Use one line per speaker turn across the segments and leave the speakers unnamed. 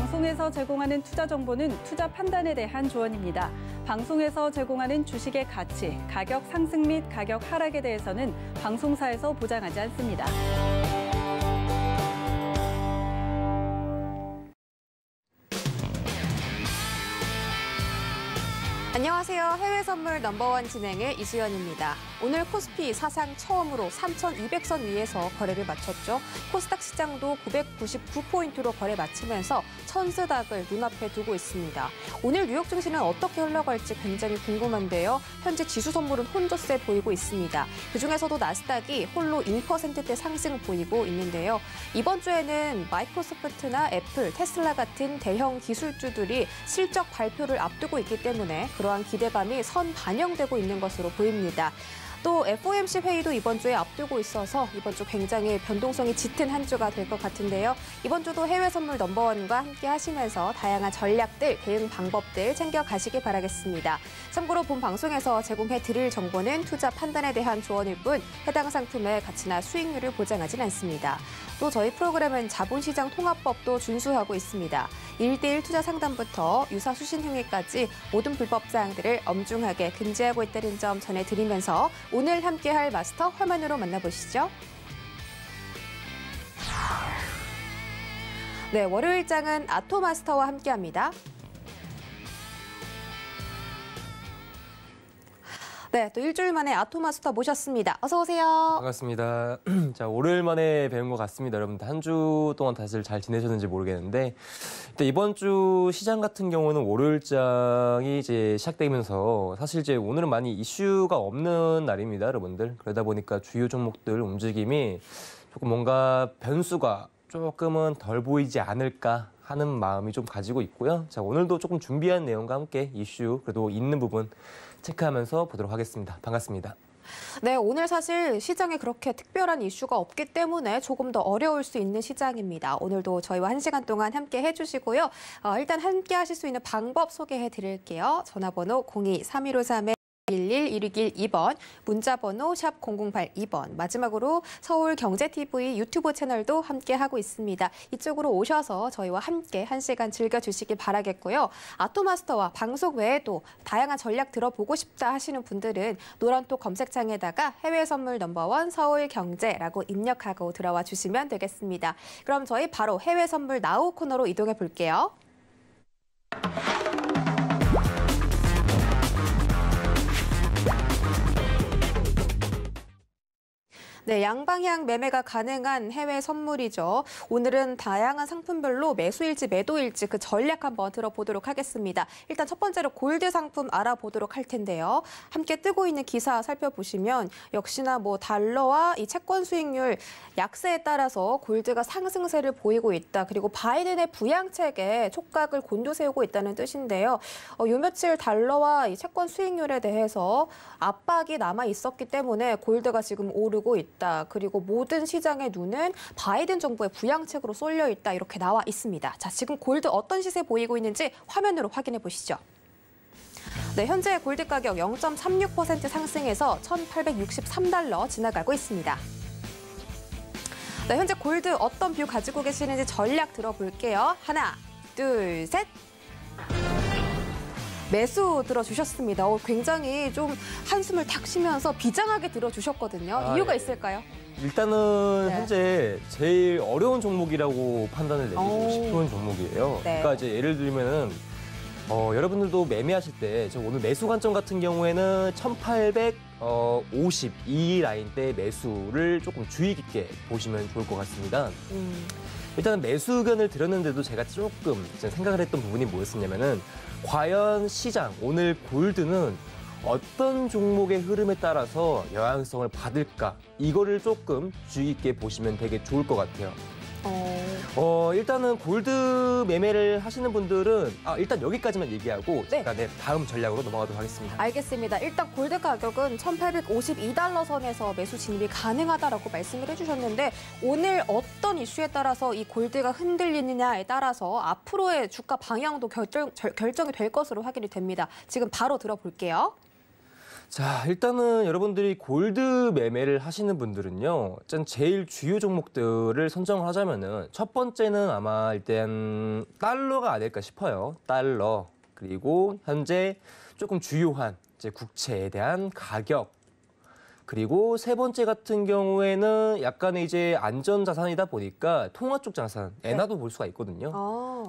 방송에서 제공하는 투자 정보는 투자 판단에 대한 조언입니다. 방송에서 제공하는 주식의 가치, 가격 상승 및 가격 하락에 대해서는 방송사에서 보장하지 않습니다.
안녕하세요. 해외 선물 넘버원 진행의 이수연입니다. 오늘 코스피 사상 처음으로 3,200선 위에서 거래를 마쳤죠. 코스닥 시장도 999포인트로 거래 마치면서 천스닥을 눈앞에 두고 있습니다. 오늘 뉴욕 증시는 어떻게 흘러갈지 굉장히 궁금한데요. 현재 지수 선물은 혼조세 보이고 있습니다. 그중에서도 나스닥이 홀로 1%대 상승 보이고 있는데요. 이번 주에는 마이크로소프트나 애플, 테슬라 같은 대형 기술주들이 실적 발표를 앞두고 있기 때문에 그러한 기대감이 선반영되고 있는 것으로 보입니다. 또 FOMC 회의도 이번 주에 앞두고 있어서 이번 주 굉장히 변동성이 짙은 한 주가 될 것 같은데요. 이번 주도 해외 선물 넘버원과 함께 하시면서 다양한 전략들, 대응 방법들 챙겨가시기 바라겠습니다. 참고로 본 방송에서 제공해드릴 정보는 투자 판단에 대한 조언일 뿐 해당 상품의 가치나 수익률을 보장하진 않습니다. 또 저희 프로그램은 자본시장 통합법도 준수하고 있습니다. 1대1 투자 상담부터 유사 수신 행위까지 모든 불법 사항들을 엄중하게 금지하고 있다는 점 전해드리면서 오늘 함께할 마스터 화면으로 만나보시죠. 네, 월요일장은 아토마스터와 함께합니다. 네, 또 일주일 만에 아토마스터 모셨습니다. 어서 오세요.
반갑습니다. 자, 월요일 만에 뵈는 것 같습니다. 여러분들 한 주 동안 다들 잘 지내셨는지 모르겠는데 일단 이번 주 시장 같은 경우는 월요일장이 이제 시작되면서 사실 이제 오늘은 많이 이슈가 없는 날입니다, 여러분들. 그러다 보니까 주요 종목들 움직임이 조금 뭔가 변수가 조금은 덜 보이지 않을까 하는 마음이 좀 가지고 있고요. 자, 오늘도 조금 준비한 내용과 함께 이슈 그래도 있는 부분 체크하면서 보도록 하겠습니다. 반갑습니다.
네, 오늘 사실 시장에 그렇게 특별한 이슈가 없기 때문에 조금 더 어려울 수 있는 시장입니다. 오늘도 저희와 1시간 동안 함께 해주시고요. 일단 함께 하실 수 있는 방법 소개해 드릴게요. 전화번호 02-3153에 11-161-2번, 문자번호 샵 0082번, 마지막으로 서울경제TV 유튜브 채널도 함께하고 있습니다. 이쪽으로 오셔서 저희와 함께 1시간 즐겨주시기 바라겠고요. 아토마스터와 방송 외에도 다양한 전략 들어보고 싶다 하시는 분들은 노란톡 검색창에다가 해외 선물 넘버원 서울경제라고 입력하고 들어와 주시면 되겠습니다. 그럼 저희 바로 해외 선물 나우 코너로 이동해 볼게요. 네, 양방향 매매가 가능한 해외 선물이죠. 오늘은 다양한 상품별로 매수일지 매도일지 그 전략 한번 들어보도록 하겠습니다. 일단 첫 번째로 골드 상품 알아보도록 할 텐데요. 함께 뜨고 있는 기사 살펴보시면 역시나 뭐 달러와 이 채권 수익률 약세에 따라서 골드가 상승세를 보이고 있다. 그리고 바이든의 부양책에 촉각을 곤두세우고 있다는 뜻인데요. 요 며칠 달러와 이 채권 수익률에 대해서 압박이 남아 있었기 때문에 골드가 지금 오르고 있다. 그리고 모든 시장의 눈은 바이든 정부의 부양책으로 쏠려 있다. 이렇게 나와 있습니다. 자, 지금 골드 어떤 시세 보이고 있는지 화면으로 확인해 보시죠. 네, 현재 골드 가격 0.36% 상승해서 1,863달러 지나가고 있습니다. 네, 현재 골드 어떤 뷰 가지고 계시는지 전략 들어볼게요. 하나, 둘, 셋. 매수 들어주셨습니다. 굉장히 좀 한숨을 탁 쉬면서 비장하게 들어주셨거든요. 이유가 있을까요?
일단은
네.
현재 제일 어려운 종목이라고 판단을 내리고 싶은 종목이에요.
네.
그러니까 이제 예를 들면은 여러분들도 매매하실 때 오늘 매수 관점 같은 경우에는 1852 라인대 매수를 조금 주의 깊게 보시면 좋을 것 같습니다. 일단은 매수 의견을 드렸는데도 제가 조금 생각을 했던 부분이 뭐였었냐면은 과연 시장, 오늘 골드는 어떤 종목의 흐름에 따라서 영향성을 받을까? 이거를 조금 주의 깊게 보시면 되게 좋을 것 같아요. 일단은 골드 매매를 하시는 분들은 일단 여기까지만 얘기하고
네.
제가 다음 전략으로 넘어가도록 하겠습니다.
알겠습니다. 일단 골드 가격은 1,852달러 선에서 매수 진입이 가능하다라고 말씀을 해주셨는데 오늘 어떤 이슈에 따라서 이 골드가 흔들리느냐에 따라서 앞으로의 주가 방향도 결정이 될 것으로 확인이 됩니다. 지금 바로 들어볼게요.
자, 일단은 여러분들이 골드 매매를 하시는 분들은요, 일단 제일 주요 종목들을 선정을 하자면은 첫 번째는 아마 일단 달러가 아닐까 싶어요. 달러. 그리고 현재 조금 주요한 이제 국채에 대한 가격. 그리고 세 번째 같은 경우에는 약간의 이제 안전 자산이다 보니까 통화 쪽 자산, 엔화도 볼 수가 있거든요.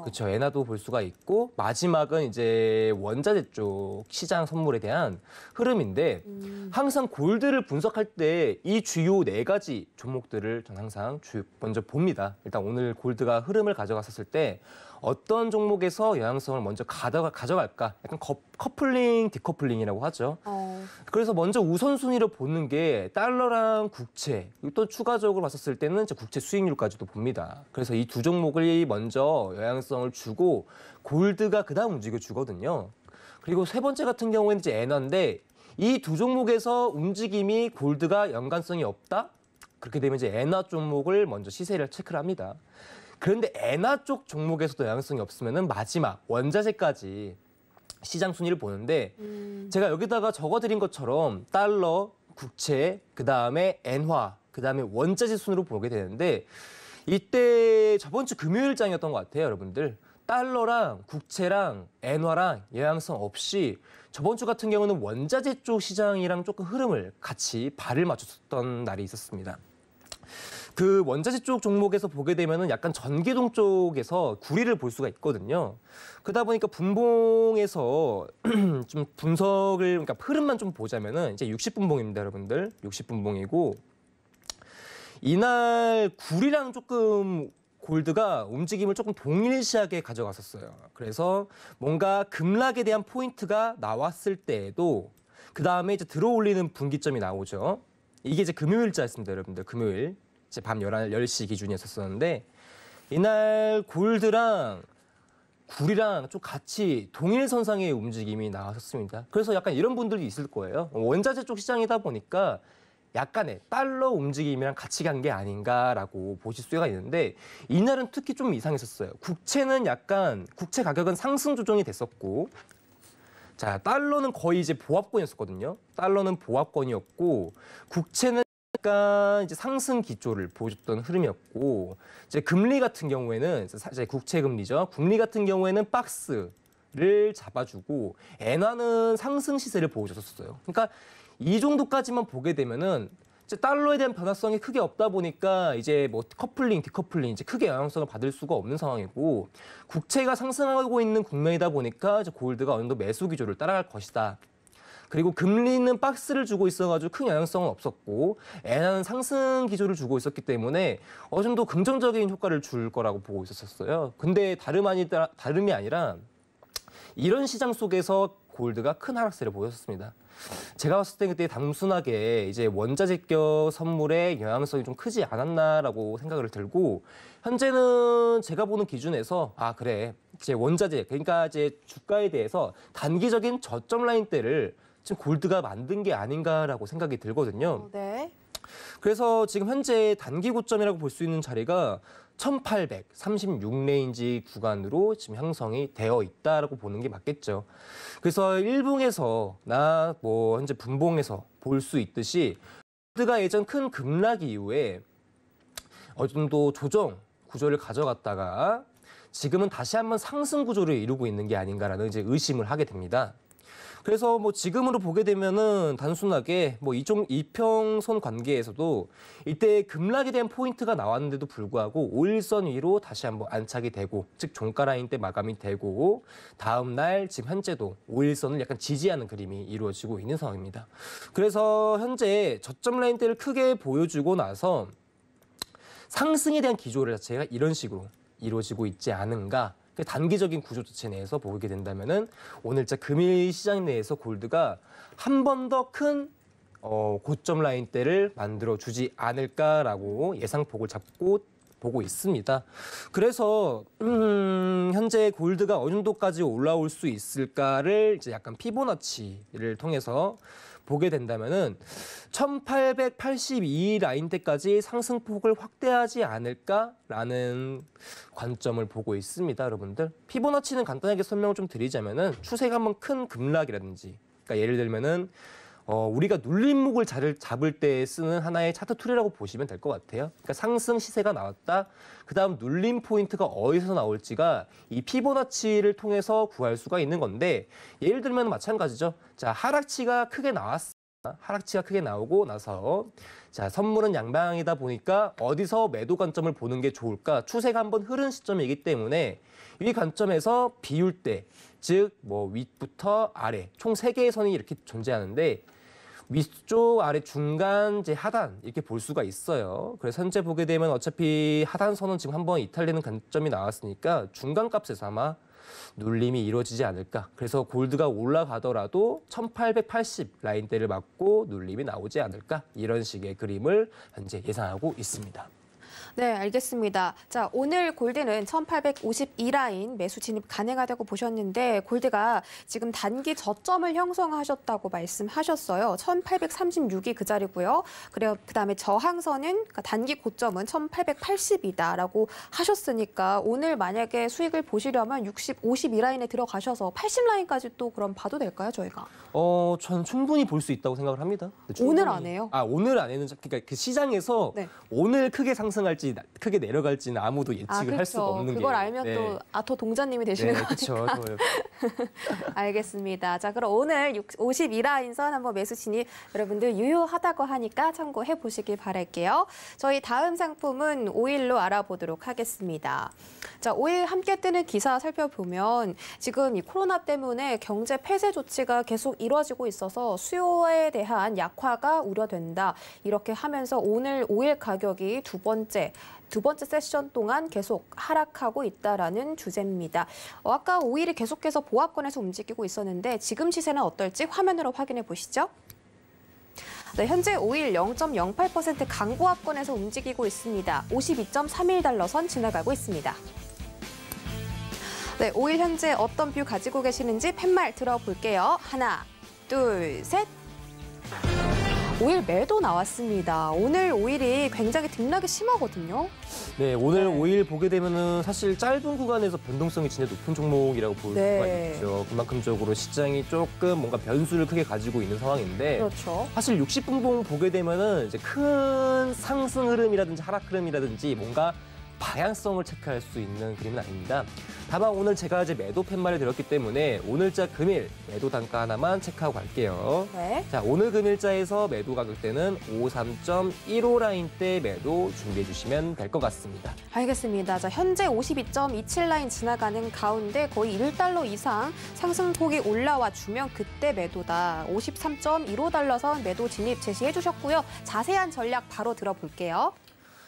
그렇죠. 엔화도 볼 수가 있고 마지막은 이제 원자재 쪽 시장 선물에 대한 흐름인데 항상 골드를 분석할 때 이 주요 네 가지 종목들을 저는 항상 먼저 봅니다. 일단 오늘 골드가 흐름을 가져갔었을 때 어떤 종목에서 영향성을 먼저 가져갈까? 약간 커플링, 디커플링이라고 하죠. 그래서 먼저 우선순위로 보는 게 달러랑 국채, 또 추가적으로 봤었을 때는 이제 국채 수익률까지도 봅니다. 그래서 이 두 종목을 먼저 영향성을 주고 골드가 그다음 움직여주거든요. 그리고 세 번째 같은 경우에는 이제 엔화인데 이 두 종목에서 움직임이 골드가 연관성이 없다? 그렇게 되면 이제 엔화 종목을 먼저 시세를 체크를 합니다. 그런데 엔화 쪽 종목에서도 영향성이 없으면은 마지막 원자재까지 시장 순위를 보는데 제가 여기다가 적어드린 것처럼 달러, 국채, 그 다음에 엔화, 그 다음에 원자재 순으로 보게 되는데 이때 저번 주 금요일장이었던 것 같아요, 여러분들. 달러랑 국채랑 엔화랑 영향성 없이 저번 주 같은 경우는 원자재 쪽 시장이랑 조금 흐름을 같이 발을 맞췄던 날이 있었습니다. 그 원자재 쪽 종목에서 보게 되면은 약간 전기동 쪽에서 구리를 볼 수가 있거든요. 그러다 보니까 분봉에서 좀 분석을, 그러니까 흐름만 좀 보자면은 이제 60분봉입니다, 여러분들. 60분봉이고 이날 구리랑 조금 골드가 움직임을 조금 동일시하게 가져갔었어요. 그래서 뭔가 급락에 대한 포인트가 나왔을 때에도 그 다음에 이제 들어올리는 분기점이 나오죠. 이게 이제 금요일자였습니다, 여러분들. 금요일. 이제 밤 10시 기준이었었는데 이날 골드랑 구리랑 좀 같이 동일선상의 움직임이 나왔었습니다. 그래서 약간 이런 분들이 있을 거예요. 원자재 쪽 시장이다 보니까 약간의 달러 움직임이랑 같이 간 게 아닌가라고 보실 수가 있는데 이날은 특히 좀 이상했었어요. 국채는 약간 국채 가격은 상승 조정이 됐었고 자, 달러는 거의 이제 보합권이었거든요. 달러는 보합권이었고 국채는 약간 이제 상승 기조를 보여줬던 흐름이었고 이제 금리 같은 경우에는 이제 국채 금리죠. 금리 같은 경우에는 박스를 잡아주고 엔화는 상승 시세를 보여줬었어요. 그러니까 이 정도까지만 보게 되면은 이제 달러에 대한 변화성이 크게 없다 보니까 이제 뭐 커플링, 디커플링 이제 크게 영향성을 받을 수가 없는 상황이고 국채가 상승하고 있는 국면이다 보니까 이제 골드가 어느 정도 매수 기조를 따라갈 것이다. 그리고 금리는 박스를 주고 있어가지고 큰 영향성은 없었고 엔화는 상승 기조를 주고 있었기 때문에 어느 정도 긍정적인 효과를 줄 거라고 보고 있었어요. 근데 다름이 아니라 이런 시장 속에서 골드가 큰 하락세를 보였었습니다. 제가 봤을 때 그때 단순하게 이제 원자재격 선물의 영향성이 좀 크지 않았나라고 생각을 들고 현재는 제가 보는 기준에서 아 그래 이제 원자재 그러니까 이제 주가에 대해서 단기적인 저점 라인대를 지금 골드가 만든 게 아닌가라고 생각이 들거든요.
네.
그래서 지금 현재 단기 고점이라고 볼 수 있는 자리가 1836 레인지 구간으로 지금 형성이 되어 있다라고 보는 게 맞겠죠. 그래서 일봉에서나 뭐 현재 분봉에서 볼 수 있듯이 골드가 예전 큰 급락 이후에 어느 정도 조정 구조를 가져갔다가 지금은 다시 한번 상승 구조를 이루고 있는 게 아닌가라는 이제 의심을 하게 됩니다. 그래서 뭐 지금으로 보게 되면은 단순하게 뭐 이평선 관계에서도 이때 급락에 대한 포인트가 나왔는데도 불구하고 5일선 위로 다시 한번 안착이 되고 즉 종가 라인 때 마감이 되고 다음 날 지금 현재도 5일선을 약간 지지하는 그림이 이루어지고 있는 상황입니다. 그래서 현재 저점 라인 때를 크게 보여주고 나서 상승에 대한 기조를 자체가 이런 식으로 이루어지고 있지 않은가. 단기적인 구조 자체 내에서 보게 된다면은 오늘자 금일 시장 내에서 골드가 한 번 더 큰 고점 라인대를 만들어 주지 않을까라고 예상폭을 잡고 보고 있습니다. 그래서 현재 골드가 어느 정도까지 올라올 수 있을까를 이제 약간 피보나치를 통해서 보게 된다면은 1882 라인대까지 상승폭을 확대하지 않을까라는 관점을 보고 있습니다, 여러분들. 피보나치는 간단하게 설명을 좀 드리자면은 추세가 한번 큰 급락이라든지, 그러니까 예를 들면은 우리가 눌림목을 잡을 때 쓰는 하나의 차트 툴이라고 보시면 될 것 같아요. 그러니까 상승 시세가 나왔다. 그다음 눌림 포인트가 어디서 나올지가 이 피보나치를 통해서 구할 수가 있는 건데 예를 들면 마찬가지죠. 자, 하락치가 크게 나왔어. 하락치가 크게 나오고 나서 자, 선물은 양방향이다 보니까 어디서 매도 관점을 보는 게 좋을까? 추세가 한번 흐른 시점이기 때문에 이 관점에서 비율대, 즉 뭐 윗부터 아래 총 3개의 선이 이렇게 존재하는데 위쪽, 아래, 중간, 이제 하단 이렇게 볼 수가 있어요. 그래서 현재 보게 되면 어차피 하단선은 지금 한번 이탈되는 관점이 나왔으니까 중간 값에서 아마 눌림이 이루어지지 않을까. 그래서 골드가 올라가더라도 1880 라인대를 맞고 눌림이 나오지 않을까. 이런 식의 그림을 현재 예상하고 있습니다.
네, 알겠습니다. 자, 오늘 골드는 1852라인 매수 진입 가능하다고 보셨는데 골드가 지금 단기 저점을 형성하셨다고 말씀하셨어요. 1836이 그 자리고요. 그다음에 저항선은 그러니까 단기 고점은 1880이다라고 하셨으니까 오늘 만약에 수익을 보시려면 52라인에 들어가셔서 80라인까지 또 그럼 봐도 될까요, 저희가?
전 충분히 볼 수 있다고 생각을 합니다.
오늘 안에요?
오늘 안에는 그러니까 그 시장에서
네.
오늘 크게 상승할지 크게 내려갈지는 아무도 예측을 할 수가 없는 게.
그걸 알면
네.
또 아토 동자님이 되시는
거니까.
그렇죠. 알겠습니다. 자, 그럼 오늘 52라인선 한번 매수 진입 여러분들 유효하다고 하니까 참고해 보시길 바랄게요. 저희 다음 상품은 오일로 알아보도록 하겠습니다. 자, 오일 함께 뜨는 기사 살펴보면 지금 이 코로나 때문에 경제 폐쇄 조치가 계속 이루어지고 있어서 수요에 대한 약화가 우려된다. 이렇게 하면서 오늘 오일 가격이 두 번째 세션 동안 계속 하락하고 있다라는 주제입니다. 아까 오일이 계속해서 보합권에서 움직이고 있었는데 지금 시세는 어떨지 화면으로 확인해 보시죠. 네, 현재 오일 0.08% 강보합권에서 움직이고 있습니다. 52.31달러 선 지나가고 있습니다. 네, 오일 현재 어떤 뷰 가지고 계시는지 팻말 들어볼게요. 하나, 둘, 셋. 오일 매도 나왔습니다. 오늘 오일이 굉장히 등락이 심하거든요.
네, 오늘 오일 보게 되면은 사실 짧은 구간에서 변동성이 진짜 높은 종목이라고 볼 수가 있죠. 그만큼적으로 시장이 조금 뭔가 변수를 크게 가지고 있는 상황인데,
그렇죠.
사실 60분봉 보게 되면은 이제 큰 상승 흐름이라든지 하락 흐름이라든지 뭔가 방향성을 체크할 수 있는 그림은 아닙니다. 다만 오늘 제가 이제 매도 팻말을 드렸기 때문에 오늘자 금일 매도 단가 하나만 체크하고 갈게요.
네.
자, 오늘 금일자에서 매도 가격대는 53.15 라인대 매도 준비해 주시면 될 것 같습니다.
알겠습니다. 자, 현재 52.27 라인 지나가는 가운데 거의 1달러 이상 상승폭이 올라와 주면 그때 매도다. 53.15달러 선 매도 진입 제시해 주셨고요. 자세한 전략 바로 들어볼게요.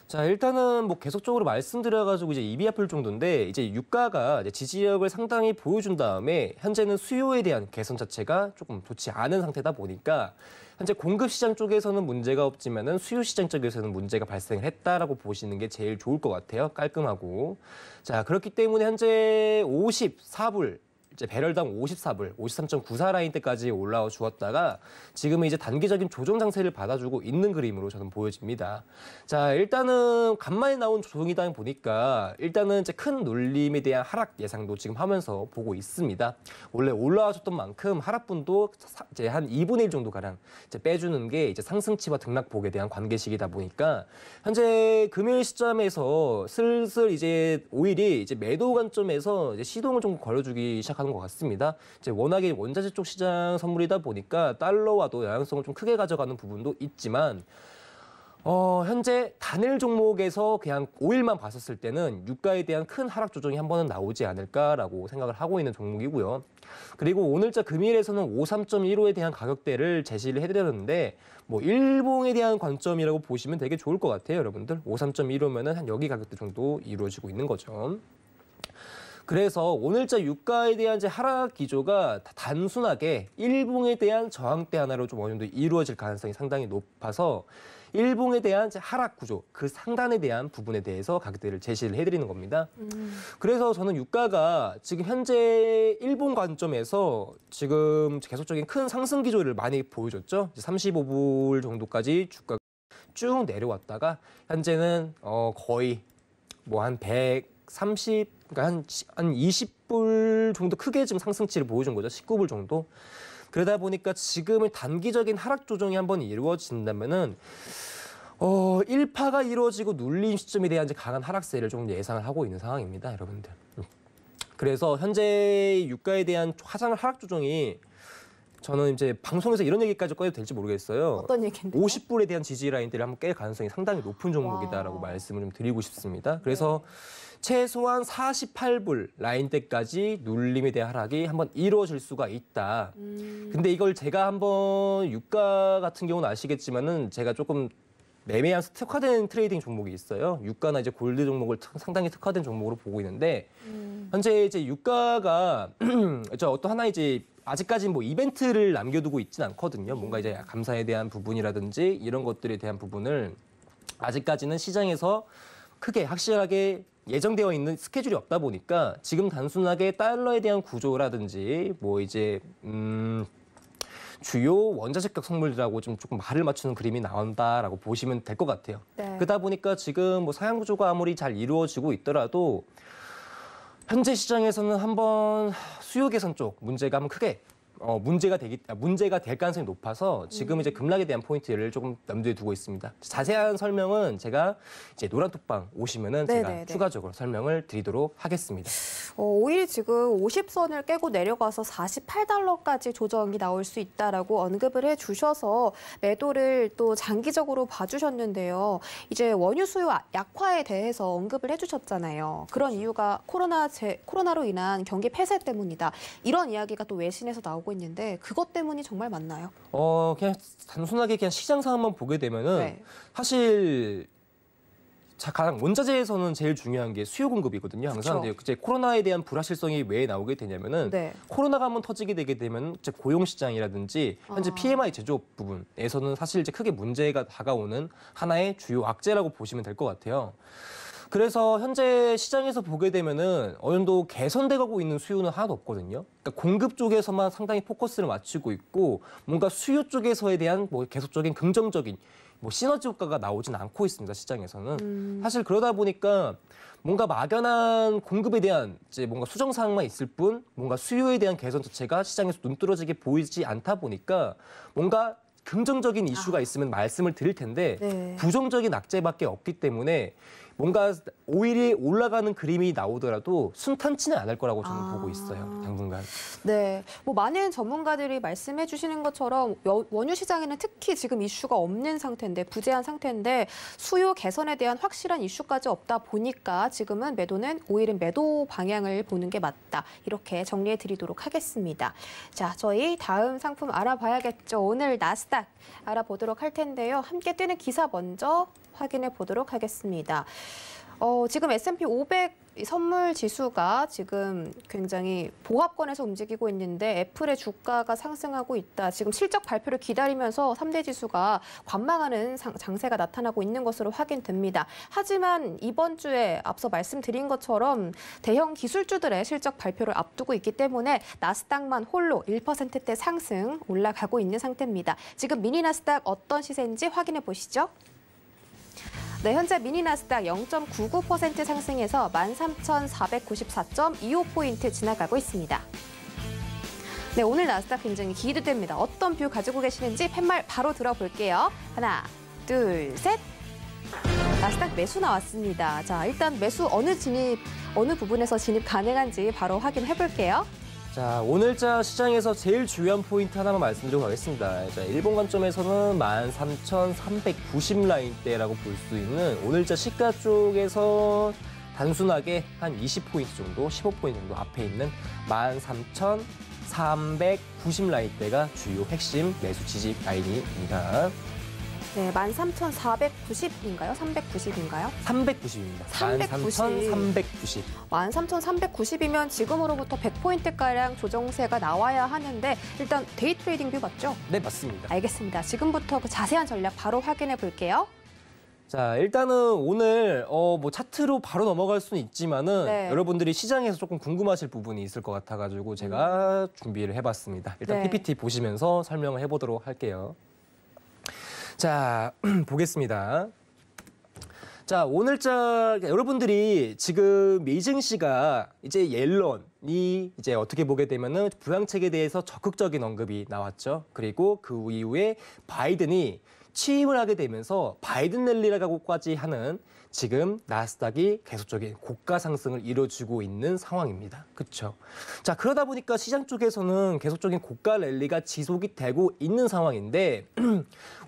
자, 일단은 뭐 계속적으로 말씀드려가지고 이제 입이 아플 정도인데 이제 유가가 이제 지지력을 상당히 보여준 다음에 현재는 수요에 대한 개선 자체가 조금 좋지 않은 상태다 보니까 현재 공급 시장 쪽에서는 문제가 없지만은 수요 시장 쪽에서는 문제가 발생을 했다라고 보시는 게 제일 좋을 것 같아요. 깔끔하고. 자, 그렇기 때문에 현재 54불. 이제 배럴당 54불, 53.94 라인대까지 올라와 주었다가 지금은 이제 단기적인 조정 장세를 받아주고 있는 그림으로 저는 보여집니다. 자, 일단은 간만에 나온 조정이다 보니까 일단은 이제 큰 눌림에 대한 하락 예상도 지금 하면서 보고 있습니다. 원래 올라와줬던 만큼 하락분도 이제 한 2분의 1 정도 가량 이제 빼주는 게 이제 상승치와 등락폭에 대한 관계식이다 보니까 현재 금일 시점에서 슬슬 이제 오일이 이제 매도 관점에서 이제 시동을 좀 걸어주기 시작하는 것 같습니다. 이제 워낙에 원자재 쪽 시장 선물이다 보니까 달러와도 영향성을 좀 크게 가져가는 부분도 있지만 현재 단일 종목에서 그냥 오일만 봤었을 때는 유가에 대한 큰 하락 조정이 한 번은 나오지 않을까라고 생각을 하고 있는 종목이고요. 그리고 오늘자 금일에서는 53.15에 대한 가격대를 제시를 해드렸는데 뭐 일봉에 대한 관점이라고 보시면 되게 좋을 것 같아요, 여러분들. 53.15면은 한 여기 가격대 정도 이루어지고 있는 거죠. 그래서 오늘자 유가에 대한 이제 하락 기조가 단순하게 일봉에 대한 저항대 하나로 좀 어느 정도 이루어질 가능성이 상당히 높아서 일봉에 대한 이제 하락 구조, 그 상단에 대한 부분에 대해서 가격대를 제시를 해드리는 겁니다. 그래서 저는 유가가 지금 현재 일본 관점에서 지금 계속적인 큰 상승 기조를 많이 보여줬죠. 35불 정도까지 주가가 쭉 내려왔다가 현재는 거의 뭐 한 130, 그러니까 한 20불 정도 크게 지금 상승치를 보여준 거죠. 19불 정도. 그러다 보니까 지금은 단기적인 하락 조정이 한번 이루어진다면은 1파가 이루어지고 눌림 시점에 대한 이제 강한 하락세를 좀 예상을 하고 있는 상황입니다, 여러분들. 그래서 현재 유가에 대한 하락 조정이 저는 이제 방송에서 이런 얘기까지 꺼내도 될지 모르겠어요.
어떤 얘기인데요?
50불에 대한 지지 라인들을 한번 깰 가능성이 상당히 높은 종목이다라고 말씀을 좀 드리고 싶습니다. 그래서 최소한 48불 라인대까지 눌림에 대한 하락이 한번 이루어질 수가 있다. 근데 이걸 제가 한번 유가 같은 경우는 아시겠지만은 제가 조금 매매한 특화된 트레이딩 종목이 있어요. 유가나 이제 골드 종목을 상당히 특화된 종목으로 보고 있는데 현재 이제 유가가 저 어떤 하나 이제 아직까지 뭐 이벤트를 남겨두고 있진 않거든요. 뭔가 이제 감사에 대한 부분이라든지 이런 것들에 대한 부분을 아직까지는 시장에서 크게 확실하게 예정되어 있는 스케줄이 없다 보니까 지금 단순하게 달러에 대한 구조라든지 뭐 이제 주요 원자재격 선물들하고 좀 조금 말을 맞추는 그림이 나온다라고 보시면 될 것 같아요.
네.
그러다 보니까 지금 뭐 상향 구조가 아무리 잘 이루어지고 있더라도 현재 시장에서는 한번 수요 개선 쪽 문제가 한번 크게 문제가 될 가능성이 높아서 지금 이제 급락에 대한 포인트를 조금 염두에 두고 있습니다. 자세한 설명은 제가 이제 노란톡방 오시면은 제가 추가적으로 설명을 드리도록 하겠습니다.
오일 지금 50선을 깨고 내려가서 48달러까지 조정이 나올 수 있다라고 언급을 해주셔서 매도를 또 장기적으로 봐주셨는데요. 이제 원유 수요 약화에 대해서 언급을 해주셨잖아요. 그런 이유가 코로나로 인한 경기 폐쇄 때문이다. 이런 이야기가 또 외신에서 나오고 있는데 그것 때문이 정말 맞나요?
그냥 단순하게 그냥 시장 상황만 보게 되면은 사실 가장 원자재에서는 제일 중요한 게 수요 공급이거든요. 항상 이제 코로나에 대한 불확실성이 왜 나오게 되냐면은 코로나가 한번 터지게 되게 되면 이제 고용 시장이라든지 현재 PMI 제조업 부분에서는 사실 이제 크게 문제가 다가오는 하나의 주요 악재라고 보시면 될 것 같아요. 그래서 현재 시장에서 보게 되면은 어느 정도 개선돼 가고 있는 수요는 하나도 없거든요. 그러니까 공급 쪽에서만 상당히 포커스를 맞추고 있고 뭔가 수요 쪽에서에 대한 뭐 계속적인 긍정적인 뭐 시너지 효과가 나오진 않고 있습니다. 시장에서는. 사실 그러다 보니까 뭔가 막연한 공급에 대한 이제 뭔가 수정 사항만 있을 뿐 뭔가 수요에 대한 개선 자체가 시장에서 눈뜨러지게 보이지 않다 보니까 뭔가 긍정적인 이슈가 있으면 말씀을 드릴 텐데 부정적인 악재밖에 없기 때문에 뭔가 오일이 올라가는 그림이 나오더라도 순탄치는 않을 거라고 저는 보고 있어요. 당분간.
네, 뭐 많은 전문가들이 말씀해 주시는 것처럼 원유 시장에는 특히 지금 이슈가 없는 상태인데 부재한 상태인데 수요 개선에 대한 확실한 이슈까지 없다 보니까 지금은 매도는 오일은 매도 방향을 보는 게 맞다. 이렇게 정리해 드리도록 하겠습니다. 자, 저희 다음 상품 알아봐야겠죠. 오늘 나스닥 알아보도록 할 텐데요. 함께 뜨는 기사 먼저 확인해 보도록 하겠습니다. 지금 S&P 500 선물 지수가 지금 굉장히 보합권에서 움직이고 있는데 애플의 주가가 상승하고 있다. 지금 실적 발표를 기다리면서 3대 지수가 관망하는 장세가 나타나고 있는 것으로 확인됩니다. 하지만 이번 주에 앞서 말씀드린 것처럼 대형 기술주들의 실적 발표를 앞두고 있기 때문에 나스닥만 홀로 1%대 상승 올라가고 있는 상태입니다. 지금 미니 나스닥 어떤 시세인지 확인해 보시죠. 네, 현재 미니 나스닥 0.99% 상승해서 13,494.25포인트 지나가고 있습니다. 네, 오늘 나스닥 굉장히 기대됩니다. 어떤 뷰 가지고 계시는지 팻말 바로 들어볼게요. 하나, 둘, 셋. 나스닥 매수 나왔습니다. 자, 일단 매수 어느 부분에서 진입 가능한지 바로 확인해 볼게요.
자, 오늘자 시장에서 제일 중요한 포인트 하나만 말씀드리고 가겠습니다. 자, 일본 관점에서는 13,390 라인대라고 볼 수 있는 오늘자 시가 쪽에서 단순하게 한 20포인트 정도, 15포인트 정도 앞에 있는 13,390 라인대가 주요 핵심 매수 지지 라인입니다.
네, 13,490인가요? 390인가요?
390입니다. 13,390.
13,390이면 지금으로부터 100포인트가량 조정세가 나와야 하는데 일단 데이 트레이딩 뷰 맞죠?
네, 맞습니다.
알겠습니다. 지금부터 그 자세한 전략 바로 확인해 볼게요.
자, 일단은 오늘 뭐 차트로 바로 넘어갈 수는 있지만은 여러분들이 시장에서 조금 궁금하실 부분이 있을 것 같아가지고 제가 준비를 해봤습니다. 일단 PPT 보시면서 설명을 해보도록 할게요. 자, 보겠습니다. 자, 오늘자 여러분들이 지금 미증 씨가 이제 옐런이 이제 어떻게 보게 되면은 부양책에 대해서 적극적인 언급이 나왔죠. 그리고 그 이후에 바이든이 취임을 하게 되면서 바이든 랠리라고까지 하는 지금 나스닥이 계속적인 고가 상승을 이뤄주고 있는 상황입니다. 그렇죠? 자, 그러다 보니까 시장 쪽에서는 계속적인 고가 랠리가 지속이 되고 있는 상황인데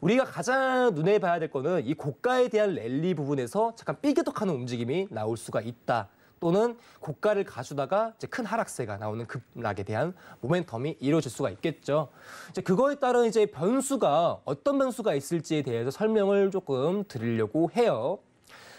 우리가 가장 눈에 봐야 될 거는 이 고가에 대한 랠리 부분에서 잠깐 삐그덕하는 움직임이 나올 수가 있다. 또는 고가를 가주다가 이제 큰 하락세가 나오는 급락에 대한 모멘텀이 이루어질 수가 있겠죠. 이제 그거에 따른 이제 변수가 어떤 변수가 있을지에 대해서 설명을 조금 드리려고 해요.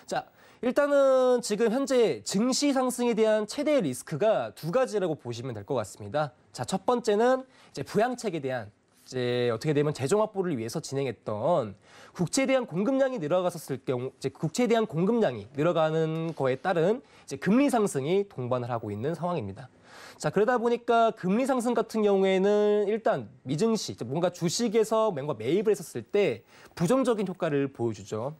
자, 일단은 지금 현재 증시 상승에 대한 최대 리스크가 두 가지라고 보시면 될 것 같습니다. 자, 첫 번째는 이제 부양책에 대한 이제 어떻게 되면 재정 확보를 위해서 진행했던 국채에 대한 공급량이 늘어갔었을 경우 이제 국채에 대한 공급량이 늘어가는 거에 따른 이제 금리 상승이 동반을 하고 있는 상황입니다. 자, 그러다 보니까 금리 상승 같은 경우에는 일단 미증시 뭔가 주식에서 뭔가 매입을 했었을 때 부정적인 효과를 보여주죠.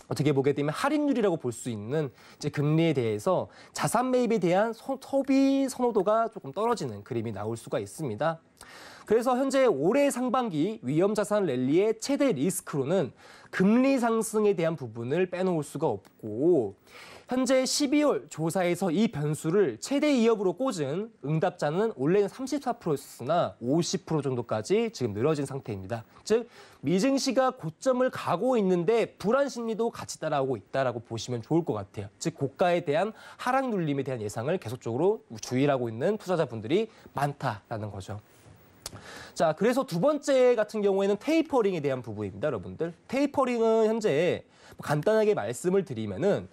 어떻게 보게 되면 할인율이라고 볼 수 있는 이제 금리에 대해서 자산 매입에 대한 소비 선호도가 조금 떨어지는 그림이 나올 수가 있습니다. 그래서 현재 올해 상반기 위험자산 랠리의 최대 리스크로는 금리 상승에 대한 부분을 빼놓을 수가 없고 현재 12월 조사에서 이 변수를 최대 2업으로 꽂은 응답자는 원래는 34%였으나 50% 정도까지 지금 늘어진 상태입니다. 즉 미증시가 고점을 가고 있는데 불안 심리도 같이 따라오고 있다라고 보시면 좋을 것 같아요. 즉 고가에 대한 하락 눌림에 대한 예상을 계속적으로 주의를 하고 있는 투자자분들이 많다라는 거죠. 자, 그래서 두 번째 같은 경우에는 테이퍼링에 대한 부분입니다, 여러분들. 테이퍼링은 현재 간단하게 말씀을 드리면은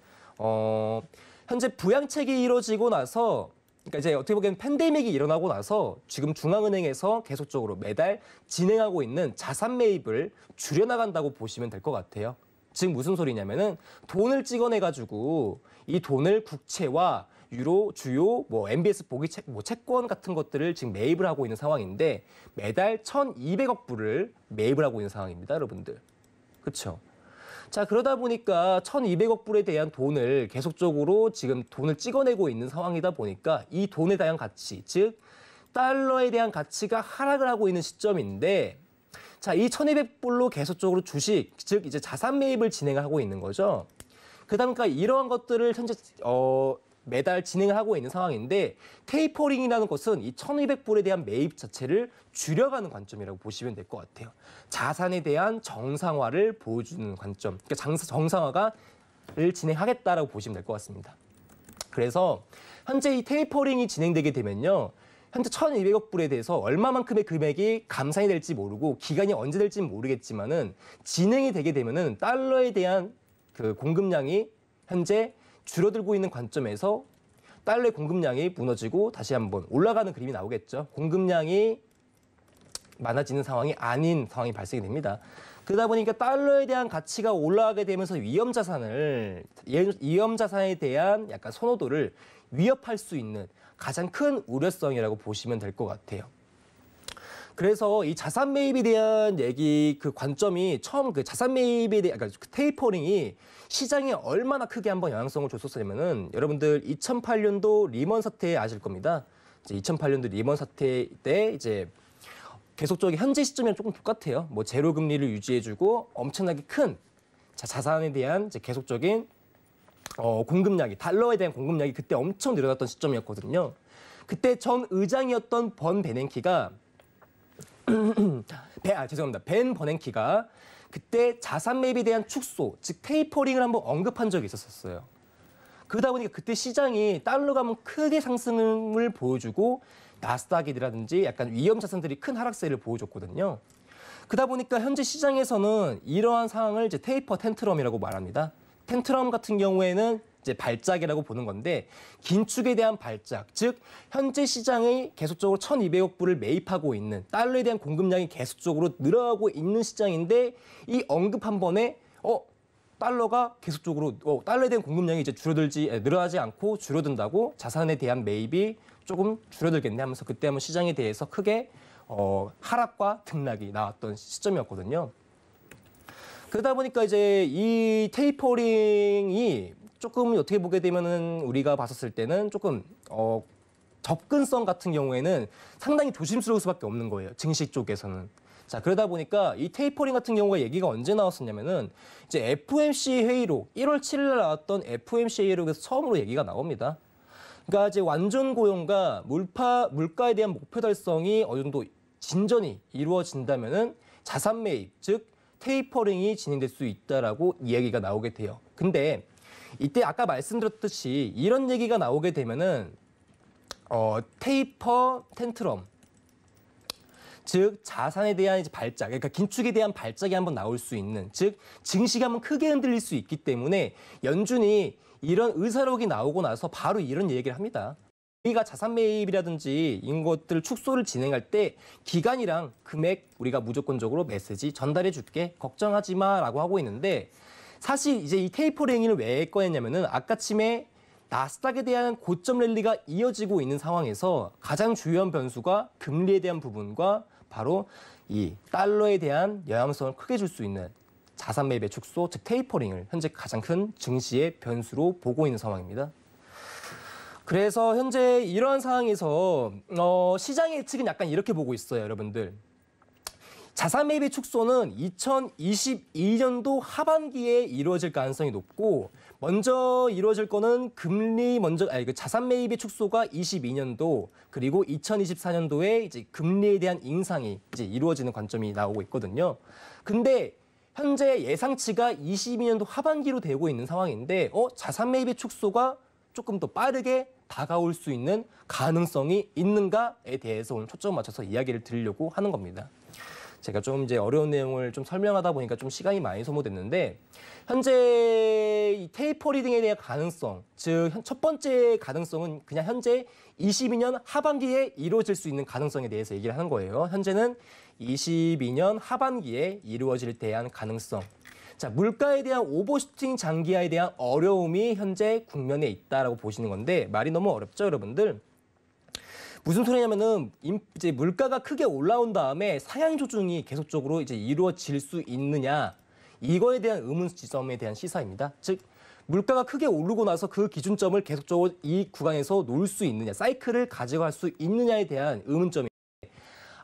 현재 부양책이 이루어지고 나서 그러니까 이제 어떻게 보면 팬데믹이 일어나고 나서 지금 중앙은행에서 계속적으로 매달 진행하고 있는 자산 매입을 줄여나간다고 보시면 될 것 같아요. 지금 무슨 소리냐면은 돈을 찍어내가지고 이 돈을 국채와 유로, 주요, MBS 보기 채권 같은 것들을 지금 매입을 하고 있는 상황인데 매달 1,200억 불을 매입을 하고 있는 상황입니다, 여러분들. 그렇죠? 자, 그러다 보니까 1,200억 불에 대한 돈을 계속적으로 지금 돈을 찍어내고 있는 상황이다 보니까 이 돈에 대한 가치, 즉 달러에 대한 가치가 하락을 하고 있는 시점인데 자, 이 1,200불로 계속적으로 주식, 즉 이제 자산 매입을 진행하고 있는 거죠. 그러다 보니까 이러한 것들을 현재 매달 진행을 하고 있는 상황인데 테이퍼링이라는 것은 이 1,200불에 대한 매입 자체를 줄여가는 관점이라고 보시면 될 것 같아요. 자산에 대한 정상화를 보여주는 관점, 그러니까 정상화를 진행하겠다라고 보시면 될 것 같습니다. 그래서 현재 이 테이퍼링이 진행되게 되면요. 현재 1,200억 불에 대해서 얼마만큼의 금액이 감산이 될지 모르고 기간이 언제 될지는 모르겠지만은 진행이 되게 되면은 달러에 대한 그 공급량이 현재 줄어들고 있는 관점에서 달러의 공급량이 무너지고 다시 한번 올라가는 그림이 나오겠죠. 공급량이 많아지는 상황이 아닌 상황이 발생이 됩니다. 그러다 보니까 달러에 대한 가치가 올라가게 되면서 위험자산에 대한 약간 선호도를 위협할 수 있는 가장 큰 우려성이라고 보시면 될 것 같아요. 그래서 이 자산 매입에 대한 얘기 그 관점이 처음 그 자산 매입에 대한 그러니까 그 테이퍼링이 시장에 얼마나 크게 한번 영향성을 줬었냐면은 여러분들 2008년도 리먼 사태 아실 겁니다. 이제 2008년도 리먼 사태 때 이제 계속적인 현재 시점이랑 조금 똑같아요. 뭐 제로 금리를 유지해주고 엄청나게 큰 자산에 대한 이제 계속적인 공급량이 달러에 대한 공급량이 그때 엄청 늘어났던 시점이었거든요. 그때 전 의장이었던 벤 버냉키가 그때 자산 매입에 대한 축소, 즉 테이퍼링을 한번 언급한 적이 있었어요. 그러다 보니까 그때 시장이 달러가 한번 크게 상승을 보여주고 나스닥이라든지 약간 위험 자산들이 큰 하락세를 보여줬거든요. 그러다 보니까 현재 시장에서는 이러한 상황을 이제 테이퍼 텐트럼이라고 말합니다. 텐트럼 같은 경우에는 이제 발작이라고 보는 건데 긴축에 대한 발작, 즉 현재 시장이 계속적으로 1,200억 불을 매입하고 있는 달러에 대한 공급량이 계속적으로 늘어나고 있는 시장인데 이 언급 한 번에 달러가 계속적으로 달러에 대한 공급량이 이제 늘어나지 않고 줄어든다고 자산에 대한 매입이 조금 줄어들겠네 하면서 그때 한번 시장에 대해서 크게 하락과 등락이 나왔던 시점이었거든요. 그러다 보니까 이제 이 테이퍼링이 조금 어떻게 보게 되면은 우리가 봤었을 때는 조금 접근성 같은 경우에는 상당히 조심스러울 수밖에 없는 거예요. 증시 쪽에서는. 자, 그러다 보니까 이 테이퍼링 같은 경우가 얘기가 언제 나왔었냐면은 이제 FOMC 회의록 1월 7일 날 나왔던 FOMC 회의록에서 처음으로 얘기가 나옵니다. 그러니까 이제 완전 고용과 물가에 대한 목표 달성이 어느 정도 진전이 이루어진다면은 자산 매입, 즉 테이퍼링이 진행될 수 있다라고 이야기가 나오게 돼요. 근데 이때 아까 말씀드렸듯이 이런 얘기가 나오게 되면은 테이퍼 텐트럼, 즉 자산에 대한 이제 발작, 그러니까 긴축에 대한 발작이 한번 나올 수 있는, 즉 증시가 한번 크게 흔들릴 수 있기 때문에 연준이 이런 의사록이 나오고 나서 바로 이런 얘기를 합니다. 우리가 자산 매입이라든지 이런 것들 축소를 진행할 때 기간이랑 금액 우리가 무조건적으로 메시지 전달해 줄게, 걱정하지 마라고 하고 있는데, 사실 이제 이 테이퍼링을 왜 꺼냈냐면은 아까쯤에 나스닥에 대한 고점 랠리가 이어지고 있는 상황에서 가장 주요한 변수가 금리에 대한 부분과 바로 이 달러에 대한 영향성을 크게 줄 수 있는 자산 매입의 축소, 즉 테이퍼링을 현재 가장 큰 증시의 변수로 보고 있는 상황입니다. 그래서 현재 이러한 상황에서 시장의 예측은 약간 이렇게 보고 있어요, 여러분들. 자산 매입의 축소는 2022년도 하반기에 이루어질 가능성이 높고, 먼저 이루어질 거는 자산 매입의 축소가 22년도, 그리고 2024년도에 이제 금리에 대한 인상이 이제 이루어지는 관점이 나오고 있거든요. 근데 현재 예상치가 22년도 하반기로 되고 있는 상황인데, 자산 매입의 축소가 조금 더 빠르게 다가올 수 있는 가능성이 있는가에 대해서 오늘 초점 맞춰서 이야기를 드리려고 하는 겁니다. 제가 좀 이제 어려운 내용을 좀 설명하다 보니까 좀 시간이 많이 소모됐는데, 현재 이 테이퍼링에 대한 가능성, 즉 첫 번째 가능성은 그냥 현재 22년 하반기에 이루어질 수 있는 가능성에 대해서 얘기를 하는 거예요. 현재는 22년 하반기에 이루어질 대한 가능성. 자, 물가에 대한 오버슈팅 장기화에 대한 어려움이 현재 국면에 있다라고 보시는 건데, 말이 너무 어렵죠, 여러분들? 무슨 소리냐면은 이제 물가가 크게 올라온 다음에 상향 조정이 계속적으로 이제 이루어질 수 있느냐, 이거에 대한 의문 지점에 대한 시사입니다. 즉 물가가 크게 오르고 나서 그 기준점을 계속적으로 이 구간에서 놓을 수 있느냐, 사이클을 가져갈 수 있느냐에 대한 의문점이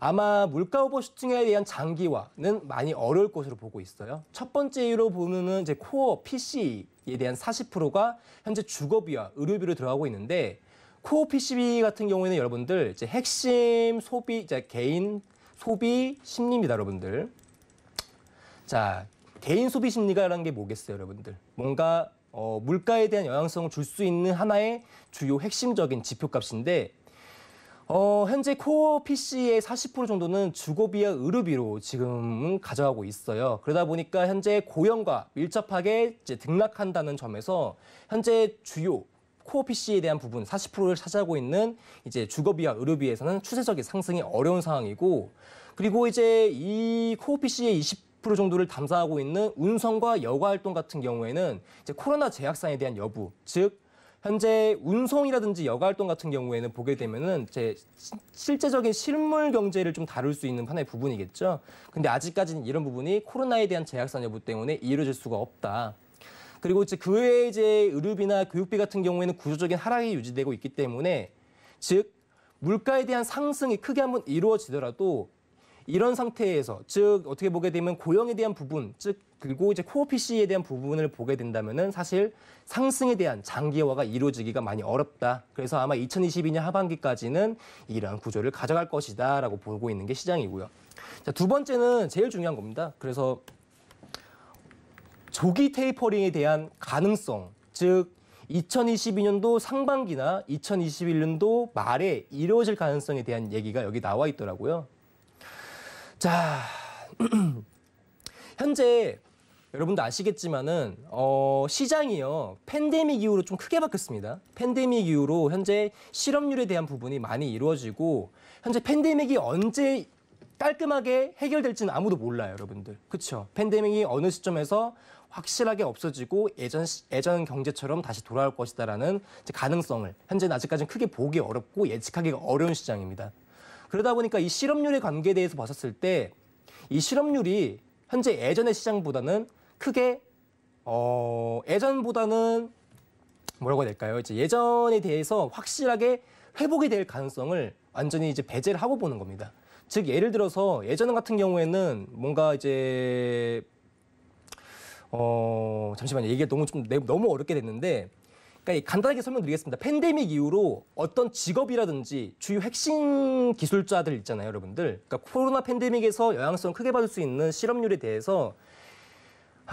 아마 물가 오버슈팅에 대한 장기화는 많이 어려울 것으로 보고 있어요. 첫 번째 이유로 보면은 이제 코어 PC에 대한 40%가 현재 주거비와 의료비로 들어가고 있는데, 코어 PCB 같은 경우에는 여러분들 이제 핵심 소비, 이제 개인 소비 심리입니다, 여러분들. 자, 개인 소비 심리가라는 게 뭐겠어요, 여러분들? 뭔가 물가에 대한 영향성을 줄 수 있는 하나의 주요 핵심적인 지표값인데, 현재 코어 PC의 40% 정도는 주거비와 의료비로 지금은 가져가고 있어요. 그러다 보니까 현재 고용과 밀접하게 이제 등락한다는 점에서 현재 주요 코어 PC에 대한 부분 40%를 차지하고 있는 이제 주거비와 의료비에서는 추세적인 상승이 어려운 상황이고, 그리고 이제 이 코어 PC의 20% 정도를 담당하고 있는 운송과 여가 활동 같은 경우에는 이제 코로나 제약상에 대한 여부, 즉 현재 운송이라든지 여가 활동 같은 경우에는 보게 되면은 이제 실제적인 실물 경제를 좀 다룰 수 있는 하나의 부분이겠죠. 근데 아직까지는 이런 부분이 코로나에 대한 제약상 여부 때문에 이루어질 수가 없다. 그리고 이제 그 외에 이제 의료비나 교육비 같은 경우에는 구조적인 하락이 유지되고 있기 때문에, 즉 물가에 대한 상승이 크게 한번 이루어지더라도 이런 상태에서, 즉 어떻게 보게 되면 고용에 대한 부분, 즉 그리고 이제 코어 PC에 대한 부분을 보게 된다면은 사실 상승에 대한 장기화가 이루어지기가 많이 어렵다. 그래서 아마 2022년 하반기까지는 이러한 구조를 가져갈 것이다라고 보고 있는 게 시장이고요. 자, 두 번째는 제일 중요한 겁니다. 그래서 조기 테이퍼링에 대한 가능성, 즉 2022년도 상반기나 2021년도 말에 이루어질 가능성에 대한 얘기가 여기 나와 있더라고요. 자, 현재 여러분도 아시겠지만은 시장이요, 팬데믹 이후로 좀 크게 바뀌었습니다. 팬데믹 이후로 현재 실업률에 대한 부분이 많이 이루어지고, 현재 팬데믹이 언제 깔끔하게 해결될지는 아무도 몰라요, 여러분들. 그렇죠? 팬데믹이 어느 시점에서 확실하게 없어지고 예전 경제처럼 다시 돌아올 것이다라는 가능성을 현재는 아직까지는 크게 보기 어렵고 예측하기가 어려운 시장입니다. 그러다 보니까 이 실업률의 관계에 대해서 봤었을 때 이 실업률이 현재 예전의 시장보다는 크게 예전보다는 뭐라고 해야 될까요? 이제 예전에 대해서 확실하게 회복이 될 가능성을 완전히 이제 배제를 하고 보는 겁니다. 즉 예를 들어서 예전 같은 경우에는 뭔가 이제 잠시만요. 이게 너무 어렵게 됐는데, 그러니까 간단하게 설명드리겠습니다. 팬데믹 이후로 어떤 직업이라든지 주요 핵심 기술자들 있잖아요, 여러분들. 그러니까 코로나 팬데믹에서 영향성 크게 받을 수 있는 실업률에 대해서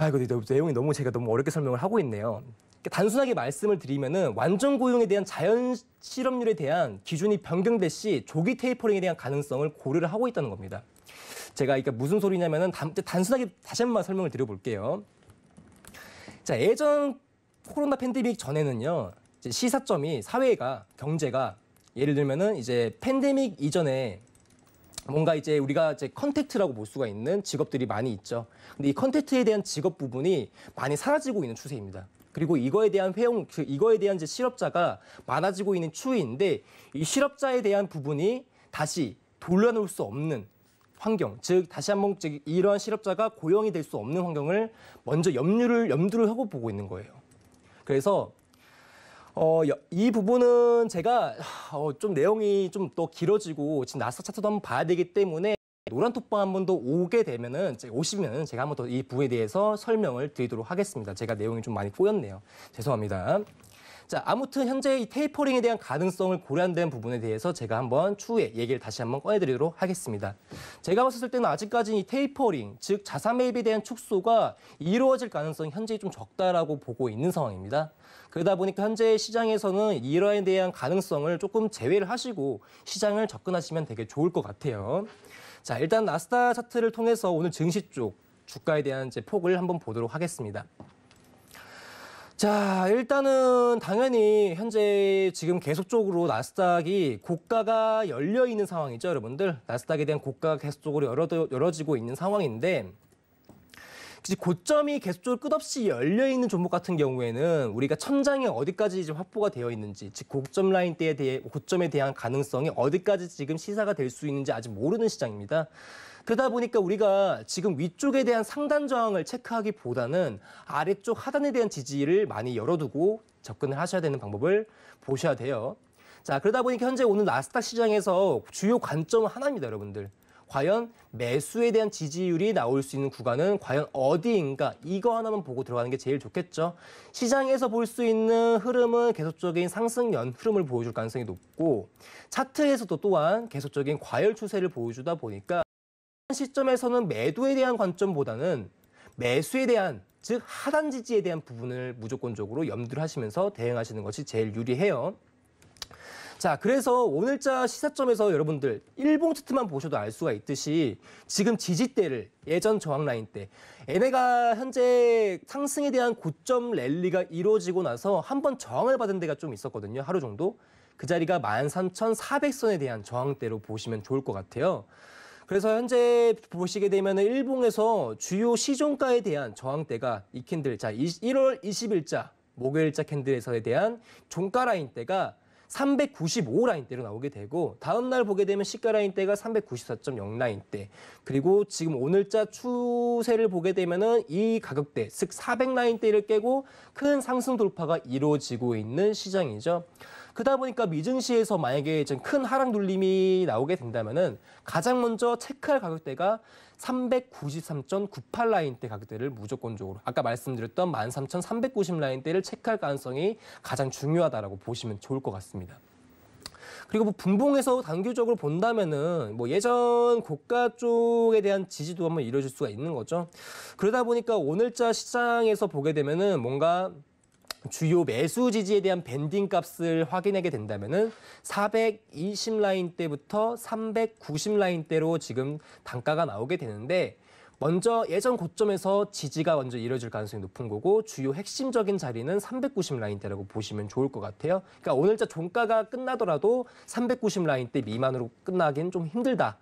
이거 내용이 제가 너무 어렵게 설명을 하고 있네요. 단순하게 말씀을 드리면은 완전 고용에 대한 자연 실업률에 대한 기준이 변경될 시 조기 테이퍼링에 대한 가능성을 고려를 하고 있다는 겁니다. 제가 이게 무슨 소리냐면은 단순하게 다시 한번 설명을 드려볼게요. 자, 예전 코로나 팬데믹 전에는요, 이제 시사점이 사회가 경제가 예를 들면은 이제 팬데믹 이전에 뭔가 이제 우리가 이제 컨택트라고 볼 수가 있는 직업들이 많이 있죠. 근데 이 컨택트에 대한 직업 부분이 많이 사라지고 있는 추세입니다. 그리고 이거에 대한 이제 실업자가 많아지고 있는 추이인데 이 실업자에 대한 부분이 다시 돌려놓을 수 없는 환경, 즉 다시 한번 이러한 실업자가 고용이 될 수 없는 환경을 먼저 염두를 하고 보고 있는 거예요. 그래서 이 부분은 제가 좀 내용이 좀 더 길어지고 지금 나스닥 차트도 한번 봐야 되기 때문에 노란톡방 한 번 더 오시면 제가 한 번 더 이 부분에 대해서 설명을 드리도록 하겠습니다. 제가 내용이 좀 많이 꼬였네요. 죄송합니다. 자, 아무튼 현재 이 테이퍼링에 대한 가능성을 고려한다는 부분에 대해서 제가 한번 추후에 얘기를 다시 한번 꺼내드리도록 하겠습니다. 제가 봤을 때는 아직까지 이 테이퍼링, 즉 자산 매입에 대한 축소가 이루어질 가능성이 현재 좀 적다라고 보고 있는 상황입니다. 그러다 보니까 현재 시장에서는 이러에 대한 가능성을 조금 제외를 하시고 시장을 접근하시면 되게 좋을 것 같아요. 자, 일단 나스닥 차트를 통해서 오늘 증시 쪽 주가에 대한 이제 폭을 한번 보도록 하겠습니다. 자, 일단은 당연히 현재 지금 계속적으로 나스닥이 고가가 열려 있는 상황이죠, 여러분들. 나스닥에 대한 고가가 계속적으로 열어지고 있는 상황인데 고점이 계속적으로 끝없이 열려 있는 종목 같은 경우에는 우리가 천장이 어디까지 이제 확보가 되어 있는지, 즉 고점에 대한 가능성이 어디까지 지금 시사가 될 수 있는지 아직 모르는 시장입니다. 그러다 보니까 우리가 지금 위쪽에 대한 상단 저항을 체크하기보다는 아래쪽 하단에 대한 지지를 많이 열어두고 접근을 하셔야 되는 방법을 보셔야 돼요. 자, 그러다 보니까 현재 오늘 나스닥 시장에서 주요 관점은 하나입니다, 여러분들. 과연 매수에 대한 지지율이 나올 수 있는 구간은 과연 어디인가, 이거 하나만 보고 들어가는 게 제일 좋겠죠. 시장에서 볼 수 있는 흐름은 계속적인 상승연 흐름을 보여줄 가능성이 높고 차트에서도 또한 계속적인 과열 추세를 보여주다 보니까 시점에서는 매도에 대한 관점보다는 매수에 대한, 즉 하단 지지에 대한 부분을 무조건적으로 염두를 하시면서 대응하시는 것이 제일 유리해요. 자, 그래서 오늘자 시사점에서 여러분들 일봉 차트만 보셔도 알 수가 있듯이 지금 지지대를 예전 저항 라인 때 얘네가 현재 상승에 대한 고점 랠리가 이루어지고 나서 한번 저항을 받은 데가 좀 있었거든요. 하루 정도. 그 자리가 13,400선에 대한 저항대로 보시면 좋을 것 같아요. 그래서 현재 보시게 되면 일봉에서 주요 시종가에 대한 저항대가 이 캔들, 자, 1월 20일자 목요일자 캔들에서에 대한 종가 라인대가 395 라인대로 나오게 되고 다음 날 보게 되면 시가 라인대가 394.0 라인대, 그리고 지금 오늘자 추세를 보게 되면은 이 가격대, 즉 400 라인대를 깨고 큰 상승 돌파가 이루어지고 있는 시장이죠. 그러다 보니까 미증시에서 만약에 좀 큰 하락 눌림이 나오게 된다면은 가장 먼저 체크할 가격대가 393.98 라인대 가격대를 무조건적으로 아까 말씀드렸던 13,390 라인대를 체크할 가능성이 가장 중요하다라고 보시면 좋을 것 같습니다. 그리고 분봉에서 단기적으로 본다면은 예전 고가 쪽에 대한 지지도 한번 이루어질 수가 있는 거죠. 그러다 보니까 오늘자 시장에서 보게 되면은 뭔가 주요 매수 지지에 대한 밴딩 값을 확인하게 된다면은 420 라인대부터 390 라인대로 지금 단가가 나오게 되는데 먼저 예전 고점에서 지지가 먼저 이루어질 가능성이 높은 거고 주요 핵심적인 자리는 390 라인대라고 보시면 좋을 것 같아요. 그러니까 오늘자 종가가 끝나더라도 390 라인대 미만으로 끝나긴 좀 힘들다.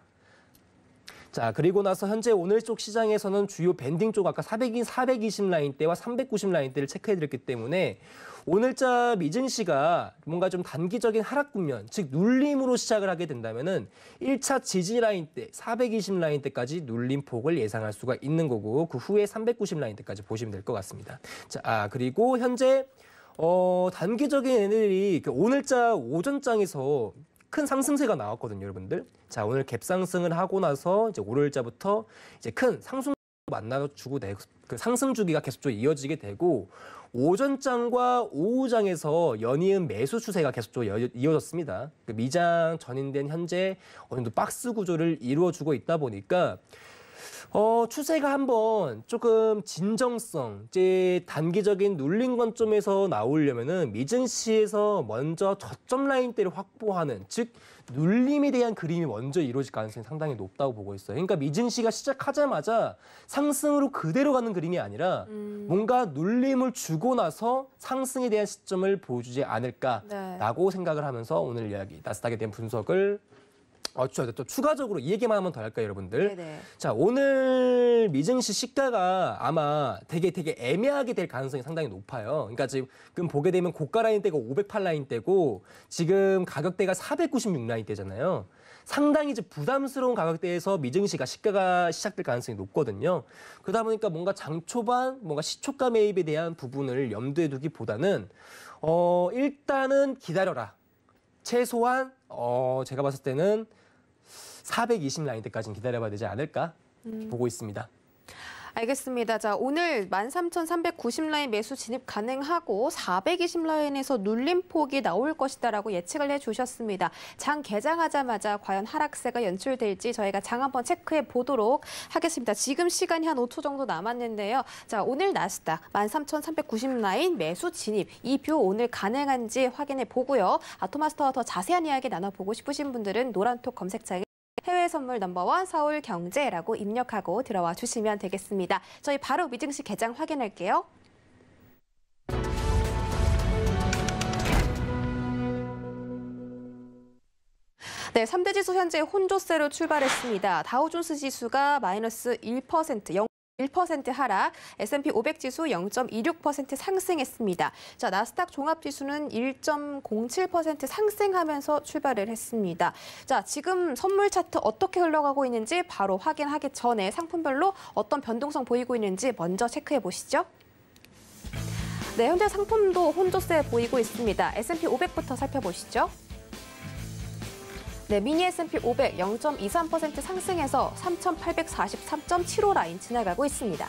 자, 그리고 나서 현재 오늘 쪽 시장에서는 주요 밴딩 쪽 아까 420 라인대와 390 라인대를 체크해드렸기 때문에 오늘자 미증시가 뭔가 좀 단기적인 하락 국면, 즉 눌림으로 시작을 하게 된다면은 1차 지지 라인 때 420 라인 때까지 눌림폭을 예상할 수가 있는 거고 그 후에 390 라인 때까지 보시면 될 것 같습니다. 자, 그리고 현재 단기적인 애들이 오늘자 오전장에서 큰 상승세가 나왔거든요, 여러분들. 자, 오늘 갭 상승을 하고 나서 이제 월요일자부터 이제 큰 상승 만나주고 그 상승 주기가 계속적으로 이어지게 되고 오전장과 오후장에서 연이은 매수 추세가 계속적으로 이어졌습니다. 그 미장 전인된 현재 어느 정도 박스 구조를 이루어주고 있다 보니까 추세가 한번 조금 진정성, 이제 단기적인 눌림 관점에서 나오려면은 미증시에서 먼저 저점 라인대를 확보하는, 즉 눌림에 대한 그림이 먼저 이루어질 가능성이 상당히 높다고 보고 있어요. 그러니까 미증시가 시작하자마자 상승으로 그대로 가는 그림이 아니라 뭔가 눌림을 주고 나서 상승에 대한 시점을 보여주지 않을까라고 생각을 하면서 오늘 이야기 나스닥에 대한 분석을 또 추가적으로 이 얘기만 한번 더 할까요, 여러분들?
네네.
자, 오늘 미증시 시가가 아마 되게 애매하게 될 가능성이 상당히 높아요. 그러니까 지금 보게 되면 고가 라인대가 508 라인대고 지금 가격대가 496 라인대잖아요. 상당히 이제 부담스러운 가격대에서 미증시가 시가가 시작될 가능성이 높거든요. 그러다 보니까 뭔가 장초반 뭔가 시초가 매입에 대한 부분을 염두에 두기보다는 일단은 기다려라. 최소한 제가 봤을 때는 420 라인대까지는 기다려봐야 되지 않을까 보고 있습니다.
알겠습니다. 자, 오늘 13,390 라인 매수 진입 가능하고 420 라인에서 눌림폭이 나올 것이다라고 예측을 해주셨습니다. 장 개장하자마자 과연 하락세가 연출될지 저희가 장 한번 체크해 보도록 하겠습니다. 지금 시간이 한 5초 정도 남았는데요. 자, 오늘 나스닥 13,390 라인 매수 진입 이 뷰 오늘 가능한지 확인해 보고요. 아토마스터와 더 자세한 이야기 나눠보고 싶으신 분들은 노란톡 검색창에 해외 선물 넘버원 서울경제라고 입력하고 들어와 주시면 되겠습니다. 저희 바로 미증시 개장 확인할게요. 네, 3대 지수 현재 혼조세로 출발했습니다. 다우존스 지수가 마이너스 1%, 1% 하락, S&P 500 지수 0.26% 상승했습니다. 자, 나스닥 종합지수는 1.07% 상승하면서 출발을 했습니다. 자, 지금 선물 차트 어떻게 흘러가고 있는지 바로 확인하기 전에 상품별로 어떤 변동성 보이고 있는지 먼저 체크해 보시죠. 네, 현재 상품도 혼조세 보이고 있습니다. S&P 500부터 살펴보시죠. 네, 미니 S&P 500 0.23% 상승해서 3,843.75 라인 지나가고 있습니다.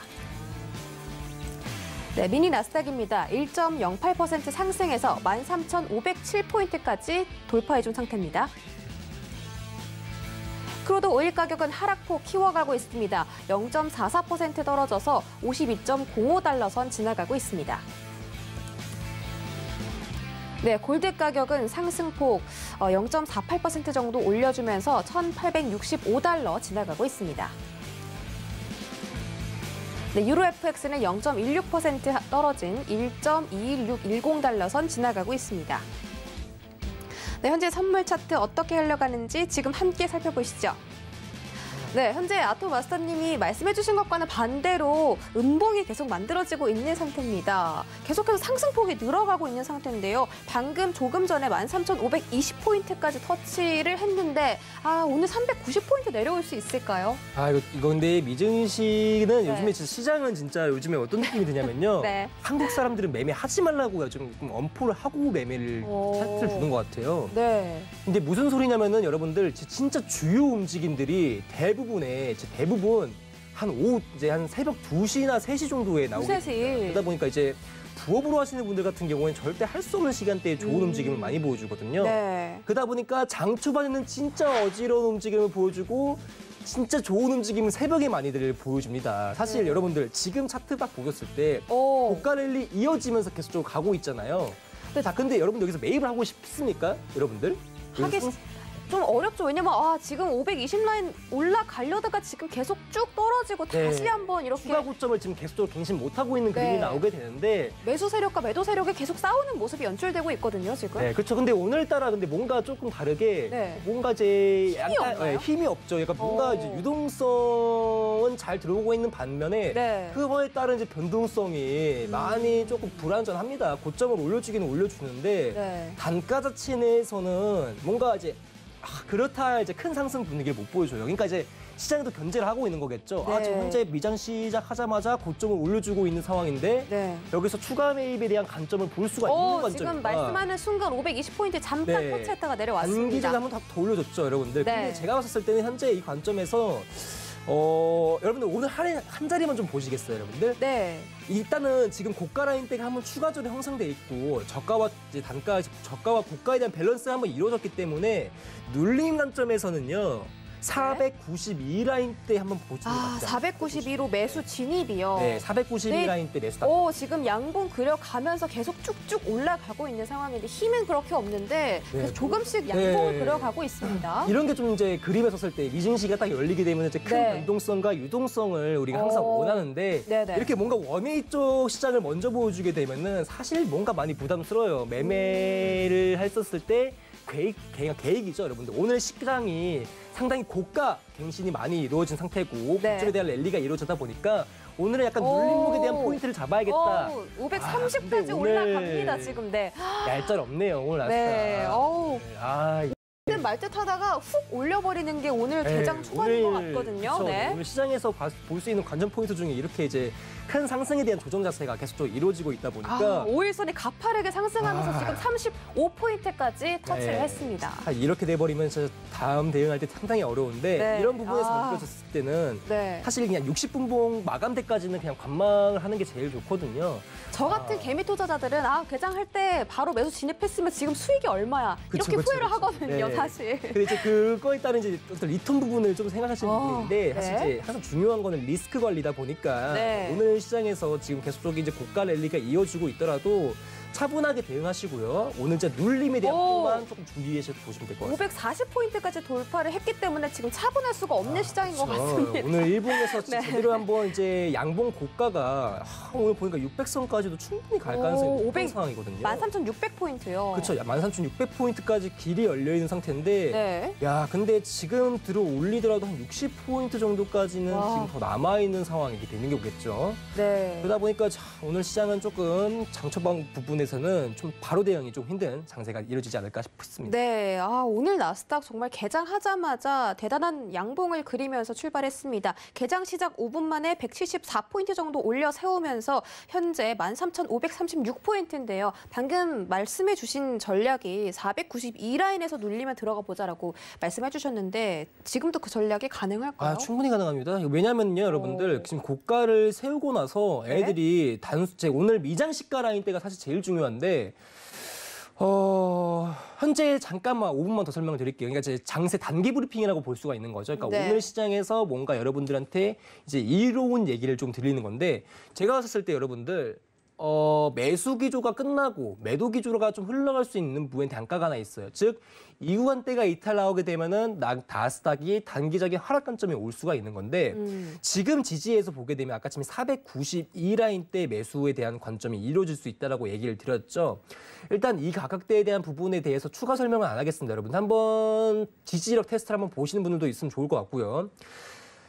네, 미니 나스닥입니다. 1.08% 상승해서 13,507포인트까지 돌파해준 상태입니다. 크루드 오일 가격은 하락폭 키워가고 있습니다. 0.44% 떨어져서 52.05달러 선 지나가고 있습니다. 네, 골드 가격은 상승폭 0.48% 정도 올려주면서 1,865달러 지나가고 있습니다. 네, 유로 FX는 0.16% 떨어진 1.21610달러 선 지나가고 있습니다. 네, 현재 선물 차트 어떻게 흘러가는지 지금 함께 살펴보시죠. 네, 현재 아토마스터님이 말씀해주신 것과는 반대로 음봉이 계속 만들어지고 있는 상태입니다. 계속해서 상승폭이 늘어가고 있는 상태인데요. 방금 조금 전에 13,520포인트까지 터치를 했는데 오늘 390포인트 내려올 수 있을까요?
이거 근데 미증시는
네.
요즘에 진짜 시장은 진짜 요즘에 어떤 느낌이 드냐면요.
네.
한국 사람들은 매매하지 말라고 좀 엄포를 하고 매매를 차트를 주는 것 같아요.
네.
근데 무슨 소리냐면은 여러분들 진짜 주요 움직임들이 대부분 한 오후 이제 한 새벽 2시나 3시 정도에 나오게 됩니다. 그러다 보니까 이제 부업으로 하시는 분들 같은 경우에는 절대 할 수 없는 시간대에 좋은 움직임을 많이 보여주거든요.
네.
그러다 보니까 장 초반에는 진짜 어지러운 움직임을 보여주고 진짜 좋은 움직임을 새벽에 많이들 보여줍니다. 사실 여러분들 지금 차트 딱 보셨을 때 고가 랠리 이어지면서 계속 가고 있잖아요. 근데 여러분들 여기서 매입을 하고 싶습니까? 여러분들?
좀 어렵죠. 왜냐면 지금 520 라인 올라가려다가 지금 계속 쭉 떨어지고 다시 한번 이렇게
추가 고점을 지금 계속적으로 갱신 못하고 있는 그림이 나오게 되는데
매수 세력과 매도 세력이 계속 싸우는 모습이 연출되고 있거든요, 지금.
네, 그렇죠. 근데 오늘따라 뭔가 조금 다르게 뭔가 이제 약간 힘이 없죠. 약간 뭔가 이제 유동성은 잘 들어오고 있는 반면에 그거에 따른 이제 변동성이 많이 조금 불안전합니다. 고점을 올려주기는 올려주는데 단가 자체 내에서는 뭔가 이제 그렇다 이제 큰 상승 분위기를 못 보여줘요. 그러니까 이제 시장에도 견제를 하고 있는 거겠죠. 지금 현재 미장 시작하자마자 고점을 올려주고 있는 상황인데 여기서 추가 매입에 대한 관점을 볼 수가 있는 관점입니다.
지금 말씀하는 순간 520포인트 잠깐 터치했다가 내려왔습니다.
단기전에 한번 더 올려줬죠, 여러분들. 근데 제가 봤을 때는 현재 이 관점에서 여러분들 오늘 한 자리만 좀 보시겠어요, 여러분들? 일단은 지금 고가 라인대가 한번 추가적으로 형성돼 있고 저가와 이제 단가, 저가와 고가에 대한 밸런스가 한번 이루어졌기 때문에 눌림 관점에서는요. 492 라인대 한번 보시면 맞죠?
492로 매수 진입이요.
네, 492 라인대 매수.
지금 양봉 그려가면서 계속 쭉쭉 올라가고 있는 상황인데 힘은 그렇게 없는데 그래서 조금씩 양봉을 그려가고 있습니다.
이런 게 좀 이제 그림에 섰을 때 미증시가 딱 열리게 되면 이제 큰 변동성과 유동성을 우리가 항상 원하는데 이렇게 뭔가 원웨이 쪽 시장을 먼저 보여주게 되면은 사실 뭔가 많이 부담스러워요. 매매를 했었을 때 계획이죠, 여러분들. 오늘 시장이 상당히 고가 갱신이 많이 이루어진 상태고 고점에 대한 랠리가 이루어지다 보니까 오늘은 약간 눌림목에 대한 포인트를 잡아야겠다.
530까지 올라갑니다, 지금.
얄짤 없네요, 오늘 아스타.
말듯 하다가 훅 올려버리는 게 오늘 개장 초반인 것 같거든요.
오늘 시장에서 볼 수 있는 관전 포인트 중에 이렇게 이제 큰 상승에 대한 조정 자세가 계속적으로 이루어지고 있다 보니까
5일선이 가파르게 상승하면서 지금 35포인트까지 터치를 했습니다.
이렇게 돼버리면 진짜 다음 대응할 때 상당히 어려운데 이런 부분에서 만들어졌을 때는 사실 그냥 60분봉 마감대까지는 그냥 관망을 하는 게 제일 좋거든요.
저 같은 개미 투자자들은 개장할 때 바로 매수 진입했으면 지금 수익이 얼마야 이렇게 후회를 하거든요, 사실.
근데 이제 그거에 따른 이제 어떤 리턴 부분을 좀 생각하시는 분인데 사실 이제 항상 중요한 거는 리스크 관리다 보니까 오늘 시장에서 지금 계속적인 이제 고가 랠리가 이어지고 있더라도 차분하게 대응하시고요. 오늘 진짜 눌림에 대한 부분만 조금 준비해서 보시면 될 것 같습니다.
540포인트까지 돌파를 했기 때문에 지금 차분할 수가 없는 시장인 것 같습니다.
오늘 일봉에서 제대로 한번 이제 양봉 고가가 오늘 보니까 600선까지도 충분히 갈 가능성이 높은 상황이거든요.
13,600포인트요.
그렇죠. 13,600포인트까지 길이 열려 있는 상태인데 근데 지금 들어 올리더라도 한 60포인트 정도까지는 지금 더 남아 있는 상황이 되는 게 오겠죠. 그러다 보니까 오늘 시장은 조금 장초방 부분에서는 좀 바로 대응이 좀 힘든 장세가 이루어지지 않을까 싶습니다.
오늘 나스닥 정말 개장하자마자 대단한 양봉을 그리면서 출발했습니다. 개장 시작 5분 만에 174포인트 정도 올려 세우면서 현재 13,536포인트인데요. 방금 말씀해 주신 전략이 492 라인에서 눌리면 들어가 보자라고 말씀해 주셨는데 지금도 그 전략이 가능할까요?
충분히 가능합니다. 왜냐면요, 여러분들 지금 고가를 세우고 나서 애들이 오늘 미장 시가 라인대가 사실 제일 중요한데 현재 잠깐만 5분만 더 설명을 드릴게요. 그러니까 이제 장세 단기 브리핑이라고 볼 수가 있는 거죠. 그러니까 오늘 시장에서 뭔가 여러분들한테 이제 이로운 얘기를 좀 드리는 건데 제가 봤을 때 여러분들 매수 기조가 끝나고 매도 기조가 좀 흘러갈 수 있는 부분에 단가가 하나 있어요. 즉 이후 한때가 이탈 나오게 되면은 나스닥이 단기적인 하락 관점에 올 수가 있는 건데 지금 지지에서 보게 되면 아까 지금 492 라인대 매수에 대한 관점이 이루어질 수 있다라고 얘기를 드렸죠. 일단 이 가격대에 대한 부분에 대해서 추가 설명은 안 하겠습니다. 여러분 한번 지지력 테스트를 한번 보시는 분들도 있으면 좋을 것 같고요.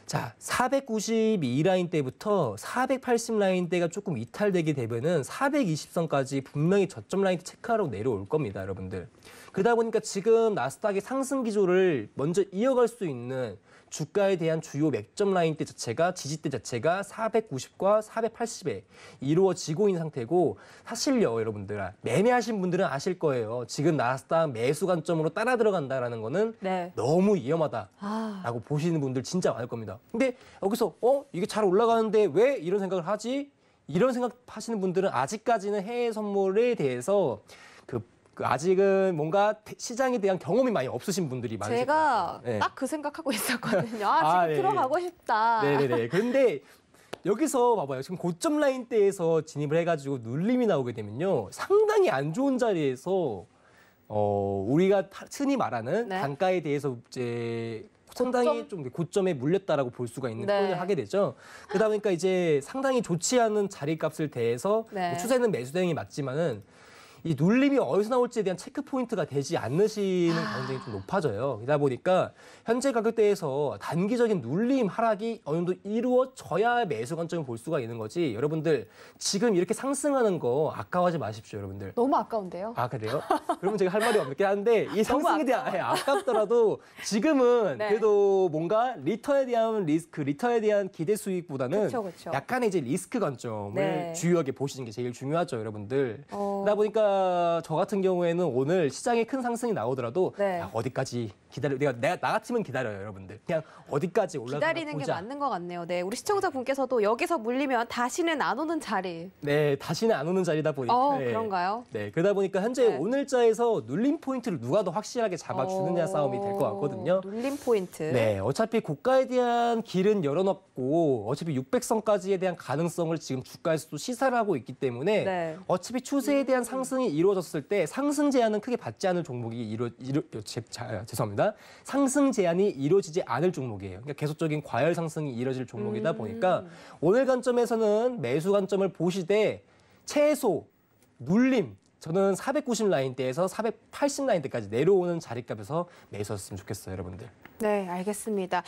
자, 492 라인대부터 480 라인대가 조금 이탈되게 되면은 420선까지 분명히 저점 라인 체크하러 내려올 겁니다, 여러분들. 그러다 보니까 지금 나스닥의 상승 기조를 먼저 이어갈 수 있는 주가에 대한 주요 맥점 라인대 자체가 지지대 자체가 490과 480에 이루어지고 있는 상태고 사실요, 여러분들 매매하신 분들은 아실 거예요. 지금 나스닥 매수 관점으로 따라 들어간다라는 거는 너무 위험하다라고 보시는 분들 진짜 많을 겁니다. 근데 여기서 이게 잘 올라가는데 왜 이런 생각을 하지? 이런 생각하시는 분들은 아직까지는 해외 선물에 대해서 아직은 뭔가 시장에 대한 경험이 많이 없으신 분들이 많으실 거예요.
제가 딱 그 생각하고 있었거든요. 지금 들어가고 싶다.
네네네. 그런데 여기서 봐봐요. 지금 고점 라인대에서 진입을 해가지고 눌림이 나오게 되면요. 상당히 안 좋은 자리에서 우리가 흔히 말하는
네.
단가에 대해서 이제 상당히 좀 고점에 물렸다라고 볼 수가 있는
네.
표현을 하게 되죠. 그러다 보니까 이제 상당히 좋지 않은 자리값을 대해서
네.
뭐 추세는 매수 대응이 맞지만은 이 눌림이 어디서 나올지에 대한 체크 포인트가 되지 않으시는 가능성이 좀 높아져요. 그러다 보니까 현재 가격대에서 단기적인 눌림 하락이 어느 정도 이루어져야 매수 관점을 볼 수가 있는 거지. 여러분들 지금 이렇게 상승하는 거 아까워하지 마십시오, 여러분들.
너무 아까운데요.
아 그래요? 그러면 제가 할 말이 없긴 한데 이 상승에 대한 아깝더라도 지금은
네.
그래도 뭔가 리턴에 대한 리스크, 리턴에 대한 기대 수익보다는
그쵸, 그쵸.
약간의 이제 리스크 관점을
네.
주요하게 보시는 게 제일 중요하죠, 여러분들.
어.
그러다 보니까 저 같은 경우에는 오늘 시장에 큰 상승이 나오더라도
네.
야, 어디까지 기다려? 내가 나 같으면 기다려요, 여러분들. 그냥 어디까지 올라가나
기다리는 게
보자.
맞는 것 같네요. 네, 우리 시청자분께서도 여기서 물리면 다시는 안 오는 자리.
네, 다시는 안 오는 자리다 보니까. 네.
그런가요?
네, 그러다 보니까 현재
네.
오늘자에서 눌림 포인트를 누가 더 확실하게 잡아주느냐 싸움이 될 것 같거든요.
눌림 포인트.
네, 어차피 고가에 대한 길은 열어놨고 어차피 600선까지에 대한 가능성을 지금 주가에서도 시사를 하고 있기 때문에
네.
어차피 추세에 대한 상승이 이루어졌을 때 상승 제한은 크게 받지 않을 종목이 죄송합니다. 상승 제한이 이루어지지 않을 종목이에요. 그러니까 계속적인 과열 상승이 이루어질 종목이다 보니까 오늘 관점에서는 매수 관점을 보시되 최소 눌림 저는 490 라인대에서 480 라인대까지 내려오는 자리값에서 매수했으면 좋겠어요, 여러분들.
네, 알겠습니다.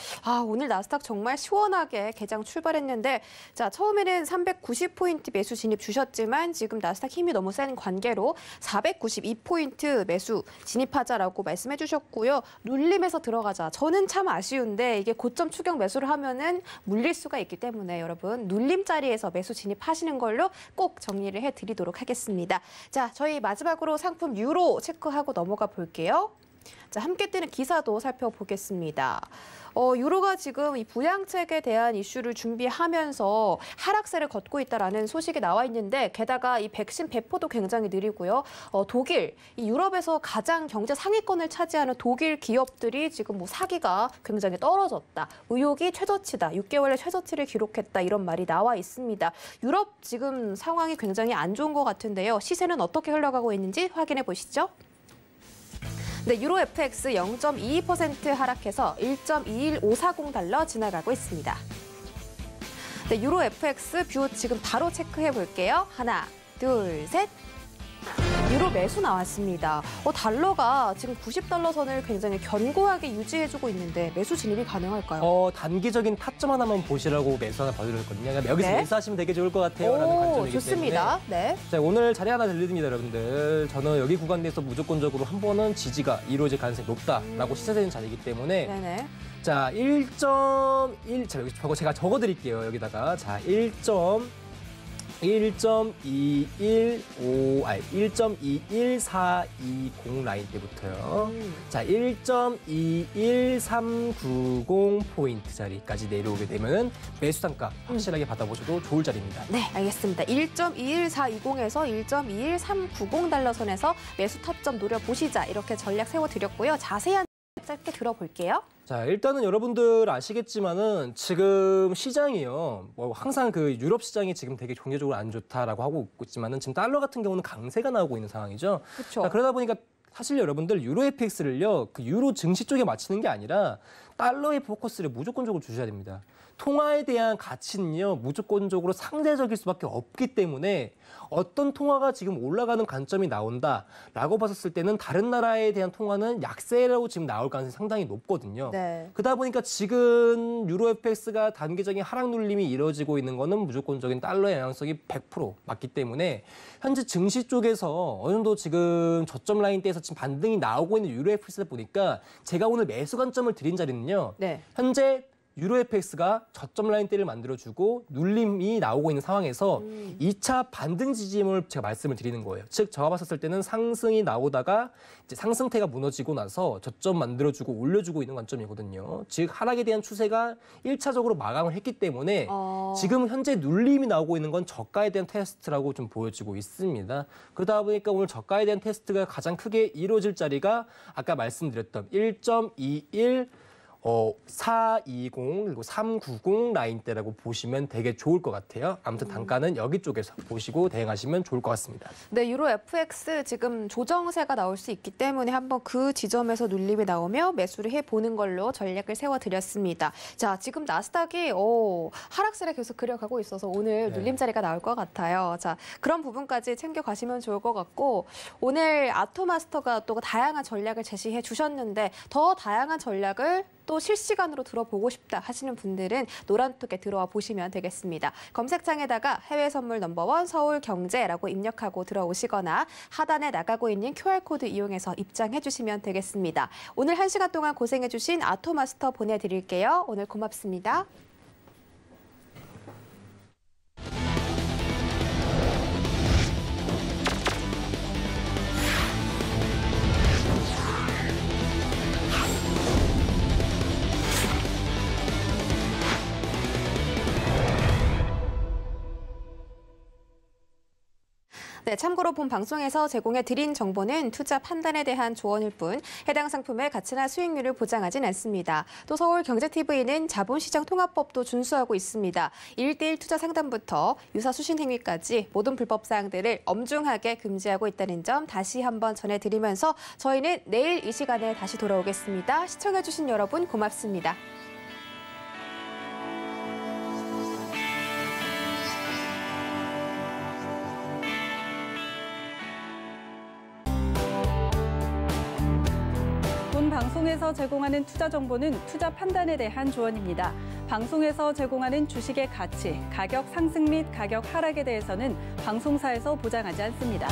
오늘 나스닥 정말 시원하게 개장 출발했는데, 자, 처음에는 390포인트 매수 진입 주셨지만 지금 나스닥 힘이 너무 센 관계로 492포인트 매수 진입하자라고 말씀해 주셨고요. 눌림에서 들어가자. 저는 참 아쉬운데 이게 고점 추격 매수를 하면은 물릴 수가 있기 때문에 여러분 눌림 자리에서 매수 진입하시는 걸로 꼭 정리를 해드리도록 하겠습니다. 자, 저희 마지막으로 상품 유로 체크하고 넘어가 볼게요. 자, 함께 뜨는 기사도 살펴보겠습니다. 유로가 지금 이 부양책에 대한 이슈를 준비하면서 하락세를 걷고 있다라는 소식이 나와 있는데 게다가 이 백신 배포도 굉장히 느리고요. 독일, 이 유럽에서 가장 경제 상위권을 차지하는 독일 기업들이 지금 뭐 사기가 굉장히 떨어졌다. 의욕이 최저치다. 6개월의 최저치를 기록했다. 이런 말이 나와 있습니다. 유럽 지금 상황이 굉장히 안 좋은 것 같은데요. 시세는 어떻게 흘러가고 있는지 확인해 보시죠. 네, 유로 FX 0.22% 하락해서 1.21540달러 지나가고 있습니다. 네, 유로 FX 뷰 지금 바로 체크해 볼게요. 하나, 둘, 셋. 유로 매수 나왔습니다. 달러가 지금 90달러 선을 굉장히 견고하게 유지해주고 있는데 매수 진입이 가능할까요?
단기적인 타점 하나만 보시라고 매수 하나 봐드렸거든요. 그러니까 여기서
네.
매수하시면 되게 좋을 것 같아요. 라는 관점이기
좋습니다.
때문에.
네.
자, 오늘 자리 하나 들려드립니다, 여러분들. 저는 여기 구간 내에서 무조건적으로 한 번은 지지가 이루어질 가능성이 높다라고 시사되는 자리이기 때문에
네네.
자, 1.1 제가 적어드릴게요, 여기다가. 자, 1.21420 라인 때부터요. 자, 1.21390 포인트 자리까지 내려오게 되면 매수 단가 확실하게 받아보셔도 좋을 자리입니다.
네, 알겠습니다. 1.21420에서 1.21390달러 선에서 매수 타점 노려보시자 이렇게 전략 세워드렸고요. 자세한 짧게 들어볼게요.
자, 일단은 여러분들 아시겠지만은 지금 시장이요. 뭐 항상 그 유럽 시장이 지금 되게 경제적으로 안 좋다라고 하고 있지만은 지금 달러 같은 경우는 강세가 나오고 있는 상황이죠.
그렇죠.
그러다 보니까 사실 여러분들 유로 FX를요. 그 유로 증시 쪽에 맞추는 게 아니라 달러의 포커스를 무조건적으로 주셔야 됩니다. 통화에 대한 가치는요. 무조건적으로 상대적일 수밖에 없기 때문에 어떤 통화가 지금 올라가는 관점이 나온다라고 봤었을 때는 다른 나라에 대한 통화는 약세라고 지금 나올 가능성이 상당히 높거든요.
네.
그러다 보니까 지금 유로 FX가 단기적인 하락 눌림이 이루어지고 있는 거는 무조건적인 달러의 영향성이 100% 맞기 때문에 현재 증시 쪽에서 어느 정도 지금 저점 라인대에서 지금 반등이 나오고 있는 유로 FX다 보니까 제가 오늘 매수 관점을 드린 자리는요.
네.
현재 유로 FX가 저점 라인대를 만들어주고 눌림이 나오고 있는 상황에서 2차 반등 지지점을 제가 말씀을 드리는 거예요. 즉, 제가 봤을 때는 상승이 나오다가 이제 상승태가 무너지고 나서 저점 만들어주고 올려주고 있는 관점이거든요. 즉, 하락에 대한 추세가 1차적으로 마감을 했기 때문에 지금 현재 눌림이 나오고 있는 건 저가에 대한 테스트라고 좀 보여지고 있습니다. 그러다 보니까 오늘 저가에 대한 테스트가 가장 크게 이루어질 자리가 아까 말씀드렸던 1.21 420 그리고 390 라인대라고 보시면 되게 좋을 것 같아요. 아무튼 단가는 여기 쪽에서 보시고 대응하시면 좋을 것 같습니다.
네, 유로 FX 지금 조정세가 나올 수 있기 때문에 한번 그 지점에서 눌림이 나오며 매수를 해보는 걸로 전략을 세워드렸습니다. 자, 지금 나스닥이 하락세를 계속 그려가고 있어서 오늘 눌림자리가 나올 것 같아요. 자, 그런 부분까지 챙겨가시면 좋을 것 같고 오늘 아토마스터가 또 다양한 전략을 제시해 주셨는데 더 다양한 전략을 또 실시간으로 들어보고 싶다 하시는 분들은 노란톡에 들어와 보시면 되겠습니다. 검색창에다가 해외 선물 넘버원 서울경제라고 입력하고 들어오시거나 하단에 나가고 있는 QR코드 이용해서 입장해 주시면 되겠습니다. 오늘 1시간 동안 고생해 주신 아토마스터 보내드릴게요. 오늘 고맙습니다. 네, 참고로 본 방송에서 제공해드린 정보는 투자 판단에 대한 조언일 뿐 해당 상품의 가치나 수익률을 보장하진 않습니다. 또 서울경제TV는 자본시장통합법도 준수하고 있습니다. 1:1 투자 상담부터 유사 수신 행위까지 모든 불법 사항들을 엄중하게 금지하고 있다는 점 다시 한번 전해드리면서 저희는 내일 이 시간에 다시 돌아오겠습니다. 시청해주신 여러분 고맙습니다.
본 방송에서 제공하는 투자 정보는 투자 판단에 대한 조언입니다. 방송에서 제공하는 주식의 가치, 가격 상승 및 가격 하락에 대해서는 방송사에서 보장하지 않습니다.